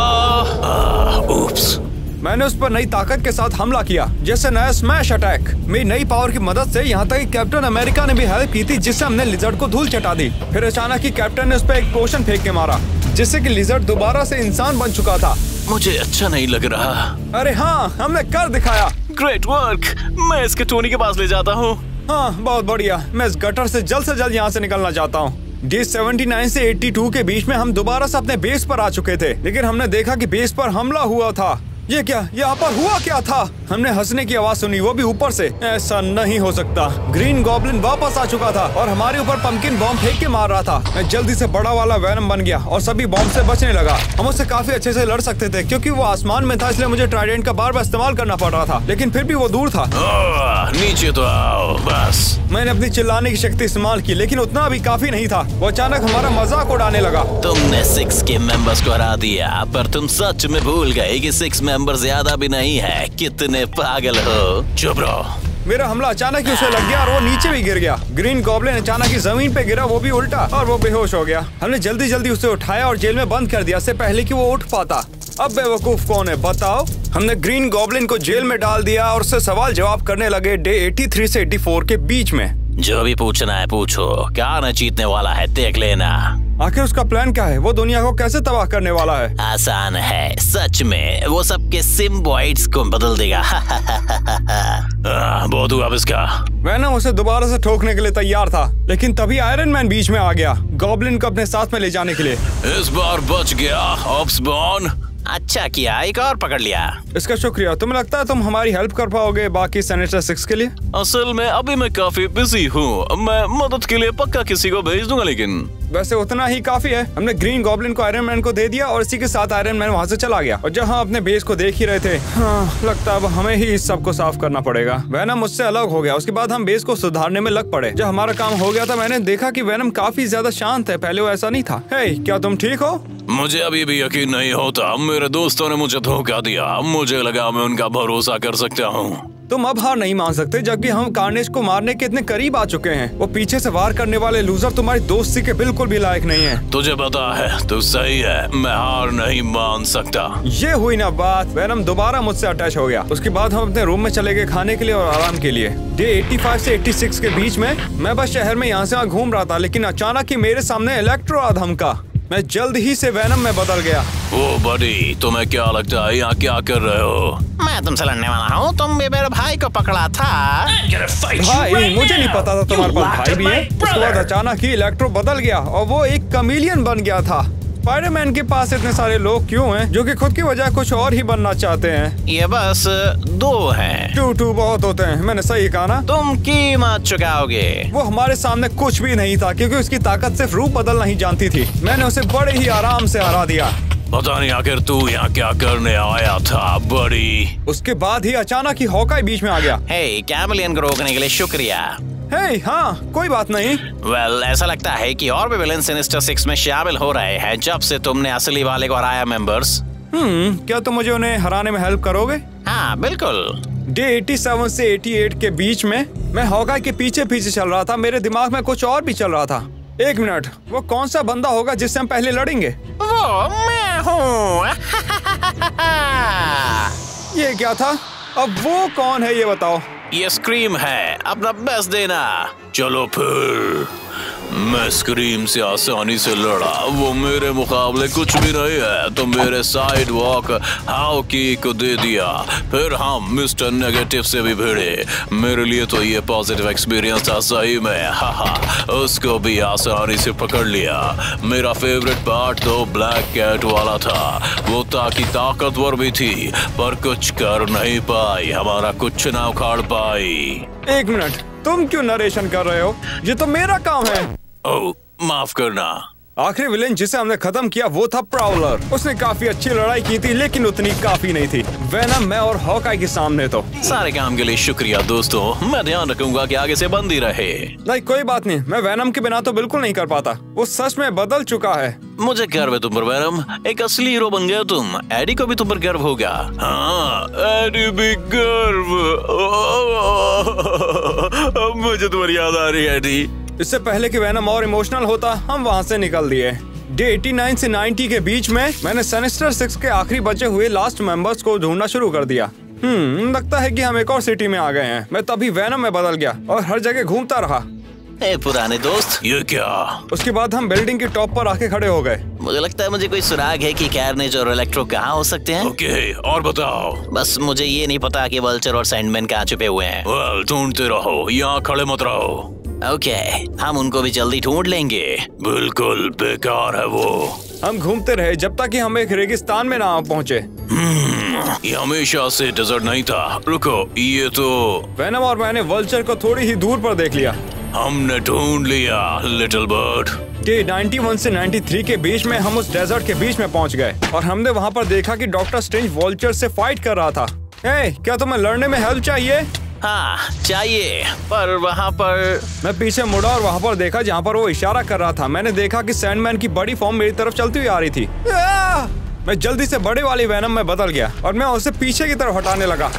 Speaker 2: उप्स।
Speaker 1: मैंने उस पर नई ताकत के साथ हमला किया, जैसे नया स्मैश अटैक। मेरी नई पावर की मदद से यहाँ तक कि कैप्टन अमेरिका ने भी हेल्प की थी, जिससे हमने लिजर्ड को धूल चटा दी। फिर अचानक ही कैप्टन ने उस पर एक पोशन फेंक के मारा, जिससे कि लिजर्ड दोबारा से इंसान बन चुका था।
Speaker 2: मुझे अच्छा नहीं लग रहा।
Speaker 1: अरे हाँ, हमने कर दिखाया।
Speaker 2: ग्रेट वर्क, मैं इसके टोनी के पास ले जाता हूँ।
Speaker 1: हाँ बहुत बढ़िया। मैं इस गटर से जल्द यहाँ से निकलना चाहता हूँ। डे 79 से 82 के बीच में हम दोबारा से अपने बेस पर आ चुके थे, लेकिन हमने देखा कि बेस पर हमला हुआ था। ये क्या, यहाँ पर हुआ क्या था? हमने हंसने की आवाज सुनी, वो भी ऊपर से। ऐसा नहीं हो सकता। ग्रीन गॉब्लिन वापस आ चुका था और हमारे ऊपर पंपकिन बॉम्ब फेंक के मार रहा था। मैं जल्दी से बड़ा वाला वेनम बन गया और सभी बॉम्ब से बचने लगा। हम उससे काफी अच्छे से लड़ सकते थे क्योंकि वो आसमान में था, इसलिए मुझे ट्राइडेंट का बार बार इस्तेमाल करना पड़ रहा था, लेकिन फिर भी वो दूर था।
Speaker 2: नीचे तो आओ बस।
Speaker 1: मैंने अपनी चिल्लाने की शक्ति इस्तेमाल की, लेकिन उतना भी काफी नहीं था। वो अचानक हमारा मजाक उड़ाने लगा।
Speaker 2: तुमने 6 के मेंबर्स को हरा दिया, पर तुम सच में भूल गए कि 6 मेंबर ज्यादा भी नहीं है। कितने पागल हो। चुप रहो।
Speaker 1: मेरा हमला अचानक ही उसे लग गया और वो नीचे भी गिर गया। ग्रीन गॉब्लिन अचानक ही जमीन पे गिरा, वो भी उल्टा, और वो बेहोश हो गया। हमने जल्दी उसे उठाया और जेल में बंद कर दिया, इससे पहले कि वो उठ पाता। अब बेवकूफ कौन है बताओ? हमने ग्रीन गॉब्लिन को जेल में डाल दिया और उससे सवाल जवाब करने लगे डे 83 से 84 के बीच में।
Speaker 2: जो भी पूछना है पूछो, क्या न जीतने वाला है देख लेना।
Speaker 1: आखिर उसका प्लान क्या है? वो दुनिया को कैसे तबाह करने वाला है?
Speaker 2: आसान है, सच में वो सबके सिम्बॉइड्स को बदल देगा। बहुत हुआ अब इसका।
Speaker 1: वेनम उसे दोबारा से ठोकने के लिए तैयार था, लेकिन तभी आयरन मैन बीच में आ गया, गॉब्लिन को अपने साथ में ले जाने के लिए।
Speaker 2: इस बार बच गया ऑप्सबॉर्न। अच्छा किया, एक और पकड़ लिया।
Speaker 1: इसका शुक्रिया। तुम्हें लगता है तुम हमारी हेल्प कर पाओगे बाकी सेनेटर 6 के लिए?
Speaker 2: असल में अभी मैं काफी बिजी हूँ। मैं मदद के लिए पक्का किसी को भेज दूंगा, लेकिन
Speaker 1: वैसे उतना ही काफी है। हमने ग्रीन गॉब्लिन को आयरन मैन को दे दिया और इसी के साथ आयरन मैन वहाँ से चला गया। और जहाँ अपने बेस को देख ही रहे थे, हाँ, लगता है अब हमें ही इस सब को साफ करना पड़ेगा। वेनम मुझसे अलग हो गया। उसके बाद हम बेस को सुधारने में लग पड़े। जब हमारा काम हो गया था, मैंने देखा कि वेनम काफी ज्यादा शांत है। पहले वो ऐसा नहीं था। हे, क्या तुम ठीक हो?
Speaker 2: मुझे अभी भी यकीन नहीं होता। मेरे दोस्तों ने मुझे धोखा दिया। मुझे लगा मैं उनका भरोसा कर सकता हूँ।
Speaker 1: तुम अब हार नहीं मान सकते, जबकि हम कार्नेज को मारने के इतने करीब आ चुके हैं। वो पीछे से वार करने वाले लूजर तुम्हारी दोस्ती के बिल्कुल भी लायक नहीं है।
Speaker 2: तुझे पता है, तो सही है, मैं हार नहीं मान सकता।
Speaker 1: ये हुई ना बात। वेनम दोबारा मुझसे अटैच हो गया। उसके बाद हम अपने रूम में चले गए खाने के लिए और आराम के लिए। डे 85 से 86 के बीच में मैं बस शहर में यहाँ से वहाँ घूम रहा था, लेकिन अचानक ही मेरे सामने इलेक्ट्रो आ धमका। मैं जल्द ही से वेनम में बदल गया।
Speaker 2: ओ बडी, तुम्हें क्या लगता है यहाँ क्या कर रहे हो?
Speaker 3: मैं तुमसे लड़ने वाला हूँ। तुम भी मेरे भाई को पकड़ा था।
Speaker 1: भाई, मुझे नहीं पता था तुम्हारे पास भाई भी है। उसके बाद अचानक ही इलेक्ट्रो बदल गया और वो एक कमीलियन बन गया था। स्पाइडरमैन के पास इतने सारे लोग क्यों हैं जो कि खुद की वजह कुछ और ही बनना चाहते हैं?
Speaker 3: ये बस 2 हैं।
Speaker 1: 2 बहुत होते हैं। मैंने सही कहा ना?
Speaker 3: तुम कीमत चुकाओगे।
Speaker 1: वो हमारे सामने कुछ भी नहीं था क्योंकि उसकी ताकत सिर्फ रूप बदलना ही जानती थी। मैंने उसे बड़े ही आराम से हरा दिया।
Speaker 2: पता नहीं आखिर तू यहाँ क्या करने आया था बड़ी।
Speaker 1: उसके बाद ही अचानक ही हॉकाई बीच में आ गया।
Speaker 3: हे, कैमलियन को रोकने के लिए शुक्रिया।
Speaker 1: हे, हाँ, कोई बात नहीं।
Speaker 3: वेल, ऐसा लगता है कि और भी विलेन सिनिस्टर 6 में शामिल हो रहे हैं जब से तुमने असली वाले को हराया मेंबर्स।
Speaker 1: क्या तुम मुझे उन्हें हराने में हेल्प करोगे?
Speaker 3: हाँ बिल्कुल।
Speaker 1: डे 87 से 88 के बीच में मैं हॉकाई के पीछे चल रहा था। मेरे दिमाग में कुछ और भी चल रहा था। एक मिनट, वो कौन सा बंदा होगा जिससे हम पहले लड़ेंगे?
Speaker 3: वो मैं हूँ।
Speaker 1: ये क्या था? अब वो कौन है ये बताओ?
Speaker 2: ये स्क्रीम है, अपना बेस्ट देना। चलो फिर। मैं स्क्रीम से आसानी से लड़ा। वो मेरे मुकाबले कुछ भी नहीं है, तो मेरे साइड वॉक हाउकी को दे दिया। फिर हम मिस्टर नेगेटिव से भी भिड़े। मेरे लिए तो ये पॉजिटिव एक्सपीरियंस था सही में। हाहा, उसको भी आसानी से पकड़ लिया। मेरा फेवरेट पार्ट तो ब्लैक कैट वाला था। वो ताकि ताकतवर भी थी, पर कुछ कर नहीं पाई। हमारा कुछ ना उखाड़ पाई।
Speaker 1: एक मिनट, तुम क्यों नरेशन कर रहे हो? ये तो मेरा काम है।
Speaker 2: ओह, माफ करना।
Speaker 1: आखिरी विलेन जिसे हमने खत्म किया वो था प्राउलर। उसने काफी अच्छी लड़ाई की थी, लेकिन उतनी काफी नहीं थी वेनम, मैं और हॉकाई के सामने। तो
Speaker 2: सारे काम के लिए शुक्रिया दोस्तों। मैं ध्यान रखूंगा कि आगे से बंद ही रहे।
Speaker 1: नहीं, कोई बात नहीं। मैं वेनम के बिना तो बिल्कुल नहीं कर पाता। वो सच में बदल चुका है।
Speaker 2: मुझे गर्व है तुम पर वेनम। एक असली हीरो बन गए तुम। एडी को भी तुम पर गर्व होगा। हाँ, एडी भी गर्व। अब मुझे तुम्हारी याद आ रही है एडी।
Speaker 1: इससे पहले कि वेनम और इमोशनल होता, हम वहाँ से निकल दिए। डे 89 से 90 के बीच में मैंने सिनिस्टर 6 के आखिरी बचे हुए लास्ट मेंबर्स को ढूंढना शुरू कर दिया। लगता है कि हम एक और सिटी में आ गए हैं। मैं तभी वेनम में बदल गया और हर जगह घूमता रहा।
Speaker 3: ए पुराने दोस्त।
Speaker 2: ये क्या?
Speaker 1: उसके बाद हम बिल्डिंग के टॉप पर आके खड़े हो गए।
Speaker 3: मुझे लगता है मुझे कोई सुराग है कि कार्नेज और इलेक्ट्रो कहाँ हो सकते हैं।
Speaker 2: ओके, और बताओ।
Speaker 3: बस मुझे ये नहीं पता कि वल्चर और सैंडमैन कहाँ छुपे हुए हैं।
Speaker 2: वेल, ढूंढते रहो, यहाँ खड़े मत रहो।
Speaker 3: ओके, हम उनको भी जल्दी ढूंढ लेंगे।
Speaker 2: बिल्कुल बेकार है वो।
Speaker 1: हम घूमते रहे जब तक कि हम एक रेगिस्तान में ना पहुँचे।
Speaker 2: ये हमेशा से डेजर्ट नहीं था। रुको, ये तो
Speaker 1: वेनम और मैंने वल्चर को थोड़ी ही दूर पर देख लिया।
Speaker 2: हमने ढूंढ लिया लिटिल बर्ड।
Speaker 1: डे 91 से 93 के बीच में हम उस डेजर्ट के बीच में पहुंच गए और हमने वहां पर देखा कि डॉक्टर स्ट्रेंज वॉल्चर से फाइट कर रहा था। क्या तुम्हें लड़ने में हेल्प चाहिए?
Speaker 3: हाँ चाहिए, पर वहाँ पर।
Speaker 1: मैं पीछे मुड़ा और वहाँ पर देखा जहाँ पर वो इशारा कर रहा था। मैंने देखा कि सैंडमैन की बड़ी फॉर्म मेरी तरफ चलती हुई आ रही थी। मैं जल्दी से बड़े वाली वेनम में बदल गया और मैं उसे पीछे की तरफ हटाने लगा।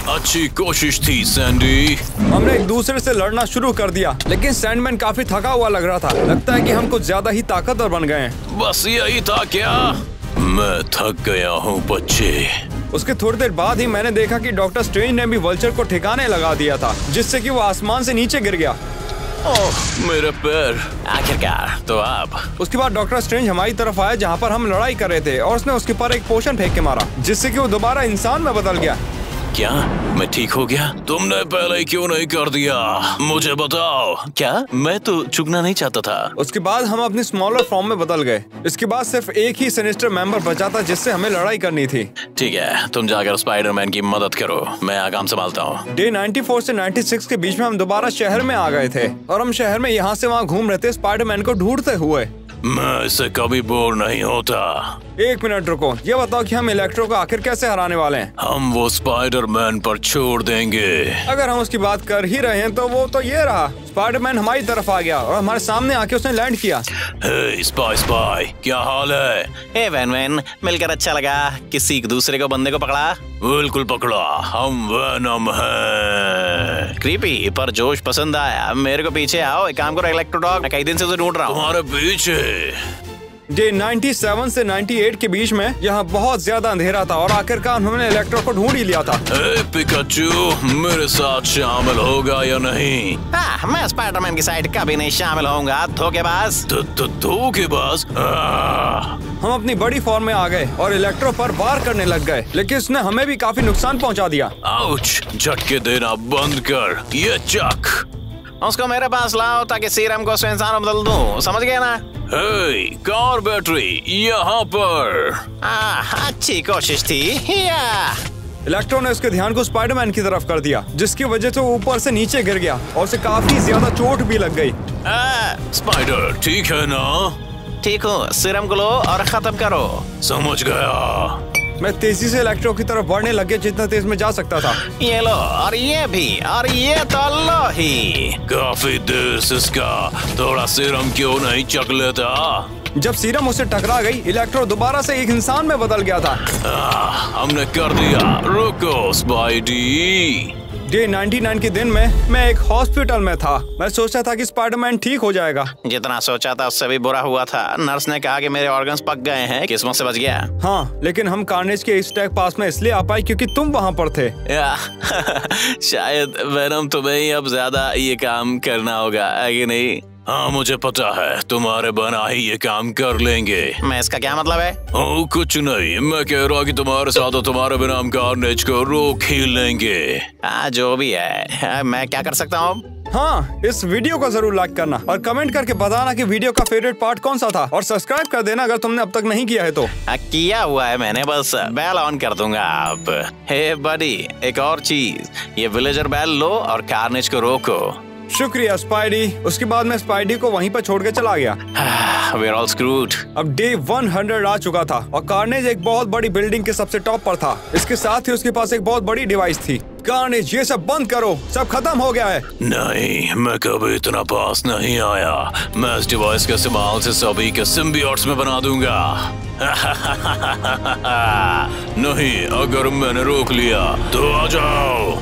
Speaker 2: अच्छी कोशिश थी सैंडी।
Speaker 1: हमने एक दूसरे से लड़ना शुरू कर दिया, लेकिन सैंडमैन काफी थका हुआ लग रहा था। लगता है कि हम कुछ ज्यादा ही ताकतवर बन गए हैं।
Speaker 2: बस यही था क्या? मैं थक गया हूँ बच्चे।
Speaker 1: उसके थोड़ी देर बाद ही मैंने देखा कि डॉक्टर स्ट्रेंज ने भी वल्चर को ठिकाने लगा दिया था, जिससे कि वो आसमान से नीचे गिर गया।
Speaker 2: ओह, मेरे पैर।
Speaker 3: आखिरकार तो अब।
Speaker 1: उसके बाद डॉक्टर स्ट्रेंज हमारी तरफ आया जहाँ पर हम लड़ाई कर रहे थे और उसने उसके ऊपर एक पोशन फेंक के मारा, जिससे कि वो दोबारा इंसान में बदल गया।
Speaker 2: क्या मैं ठीक हो गया? तुमने पहले क्यों नहीं कर दिया? मुझे बताओ।
Speaker 3: क्या? मैं तो चुगना नहीं चाहता था।
Speaker 1: उसके बाद हम अपनी स्मॉलर फॉर्म में बदल गए। इसके बाद सिर्फ एक ही सिनिस्टर मेंबर बचा था जिससे हमें लड़ाई करनी थी।
Speaker 2: ठीक है, तुम जाकर स्पाइडरमैन की मदद करो, मैं यहाँ काम संभालता हूँ।
Speaker 1: डे 94 से 96 के बीच में हम दोबारा शहर में आ गए थे और हम शहर में यहाँ से वहाँ घूम रहे थे स्पाइडरमैन को ढूंढते हुए।
Speaker 2: मैं इससे कभी बोर नहीं होता।
Speaker 1: एक मिनट रुको, ये बताओ कि हम इलेक्ट्रो को आखिर कैसे हराने वाले हैं?
Speaker 2: हम वो स्पाइडरमैन पर छोड़ देंगे।
Speaker 1: अगर हम उसकी बात कर ही रहे हैं तो वो तो ये रहा, स्पाइडरमैन हमारी तरफ आ गया और हमारे सामने आके उसने लैंड किया।
Speaker 2: हे स्पाई, क्या हाल है?
Speaker 3: हे वैन, मिलकर अच्छा लगा। किसी दूसरे को बंदे को पकड़ा?
Speaker 2: बिल्कुल पकड़ा, हम वेनम हैं।
Speaker 3: क्रीपी पर जोश पसंद आया। मेरे को पीछे आओ, एक काम करो इलेक्ट्रो डॉग, मैं कई दिन से उसे ढूंढ रहा हूँ।
Speaker 2: तुम्हारे पीछे।
Speaker 1: डे 97 से 98 के बीच में यहाँ बहुत ज्यादा अंधेरा था और आखिरकार हमने इलेक्ट्रो को ढूंढ ही लिया था।
Speaker 2: हे पिकाचू, मेरे साथ शामिल होगा या नहीं?
Speaker 3: हाँ, मैं स्पाइडरमैन की साइड कभी नहीं शामिल होऊंगा, धोखेबाज।
Speaker 2: धोखेबाज?
Speaker 1: हम अपनी बड़ी फॉर्म में आ गए और इलेक्ट्रो पर वार करने लग गए, लेकिन उसने हमें भी काफी नुकसान पहुंचा दिया।
Speaker 2: आउच, झटके देना बंद कर। ये चक।
Speaker 3: उसको मेरे पास लाओ ताकि सीरम को उसमें इंसान बदल दूं, समझ गए ना?
Speaker 2: हे, कार बैटरी यहाँ पर।
Speaker 3: अच्छी कोशिश थी।
Speaker 1: इलेक्ट्रो ने उसके ध्यान को स्पाइडरमैन की तरफ कर दिया, जिसकी वजह से वो ऊपर से नीचे गिर गया और उसे काफी ज्यादा चोट भी लग गई।
Speaker 2: स्पाइडर ठीक है ना?
Speaker 3: ठीक हूँ, सीरम को लो और खत्म करो।
Speaker 2: समझ गया।
Speaker 1: मैं तेजी से इलेक्ट्रो की तरफ बढ़ने लग गया, जितना तेज में जा सकता था।
Speaker 3: ये लो, और ये भी, और ये तो लो ही।
Speaker 2: काफी देर से इसका थोड़ा सीरम क्यों नहीं चख लेता?
Speaker 1: जब सीरम उसे टकरा गई, इलेक्ट्रो दोबारा से एक इंसान में बदल गया था।
Speaker 2: हमने कर दिया। रुको स्पाइडी।
Speaker 1: डे 99 के दिन में मैं एक हॉस्पिटल में था। मैं सोचा था कि स्पाइडरमैन ठीक हो जाएगा।
Speaker 3: जितना सोचा था उससे भी बुरा हुआ था। नर्स ने कहा कि मेरे ऑर्गन्स पक गए हैं, किस्मत से बच गया।
Speaker 1: हाँ, लेकिन हम कार्नेज के इस टैग पास में इसलिए आ पाए क्योंकि तुम वहाँ पर थे।
Speaker 3: शायद वेनम तुम्हें ही अब ज्यादा ये काम करना होगा, है कि नहीं?
Speaker 2: हाँ मुझे पता है, तुम्हारे बना ही ये काम कर लेंगे।
Speaker 3: मैं इसका क्या मतलब है?
Speaker 2: कुछ नहीं, मैं कह रहा कि तुम्हारे साथ और तुम्हारे बिना हम कार्नेज को रोक ही लेंगे।
Speaker 3: जो भी है, मैं क्या कर सकता हूँ?
Speaker 1: हाँ, इस वीडियो को जरूर लाइक करना और कमेंट करके बताना कि वीडियो का फेवरेट पार्ट कौन सा था, और सब्सक्राइब कर देना अगर तुमने अब तक नहीं किया है तो।
Speaker 3: किया हुआ है मैंने, बस बेल ऑन कर दूंगा आप। हे बडी, एक और चीज, ये विलेजर बेल लो और कार्नेज को रोको।
Speaker 1: शुक्रिया स्पाइडी। उसके बाद मैं स्पाइडी को वहीं पर छोड़ के चला गया।
Speaker 3: We're all screwed.
Speaker 1: अब डे 100 आ चुका था और कार्नेज एक बहुत बड़ी बिल्डिंग के सबसे टॉप पर था। इसके साथ ही उसके पास एक बहुत बड़ी डिवाइस थी। कार्नेज, ये सब बंद करो, सब खत्म हो गया है।
Speaker 2: नहीं, मैं कभी इतना पास नहीं आया। मैं इस डिवाइस के इस्तेमाल से सभी के सिम्बियोट्स में बना दूंगा। नहीं, अगर मैंने रोक लिया तो आ जाओ।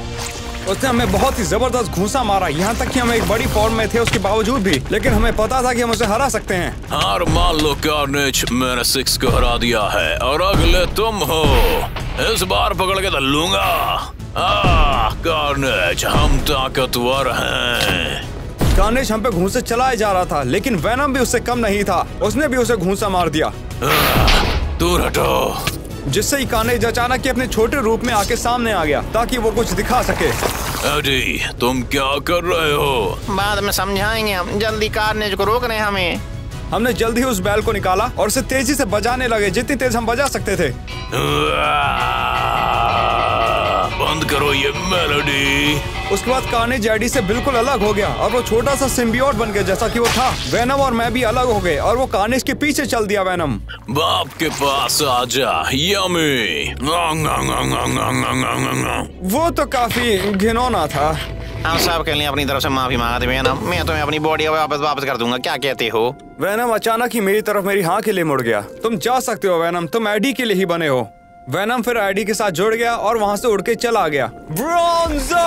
Speaker 1: उसने हमें बहुत ही जबरदस्त घूंसा मारा, यहाँ तक कि हम एक बड़ी फॉर्म में थे उसके बावजूद भी, लेकिन हमें पता था कि हम उसे हरा सकते हैं।
Speaker 2: हार मान लो कार्नेज, मैंने 6 को हरा दिया है और अगले तुम हो। इस बार पकड़ के लूंगा। कार्नेज, हम ताकतवर हैं।
Speaker 1: कार्नेज हम पे घूंसे चलाए जा रहा था, लेकिन वेनम भी उससे कम नहीं था। उसने भी उसे घूंसा मार दिया।
Speaker 2: दूर हटो।
Speaker 1: जिससे ही कार्नेज अचानक ही अपने छोटे रूप में आके सामने आ गया ताकि वो कुछ दिखा सके।
Speaker 2: एडी, तुम क्या कर रहे हो?
Speaker 3: बाद में समझाएंगे हम, जल्दी कार्नेज को रोक रहे हैं हमें।
Speaker 1: हमने जल्दी ही उस बैल को निकाला और उसे तेजी से बजाने लगे, जितनी तेज हम बजा सकते थे।
Speaker 2: बंद करो ये मेलोडी।
Speaker 1: उसके बाद कार्नेज एडी से बिल्कुल अलग हो गया और वो छोटा सा सिम्बियोट बन गया जैसा कि वो था। वेनम और मैं भी अलग हो गए और वो कार्नेज के पीछे चल दिया। वेनम,
Speaker 2: बाप के पास आजा, यम्मी।
Speaker 1: वो तो काफी घिनौना था।
Speaker 3: हम सब के लिए अपनी तरफ से माफी मांगते हैं ना। मैं तुम्हें अपनी बॉडी वापस कर दूंगा, क्या कहते हो?
Speaker 1: वेनम अचानक ही मेरी तरफ मेरी हाँ के लिए मुड़ गया। तुम जा सकते हो वेनम, तुम एडी के लिए ही बने हो। वेनम फिर एडी के साथ जुड़ गया और वहाँ से उड़ के चला गया। ब्रोंजो!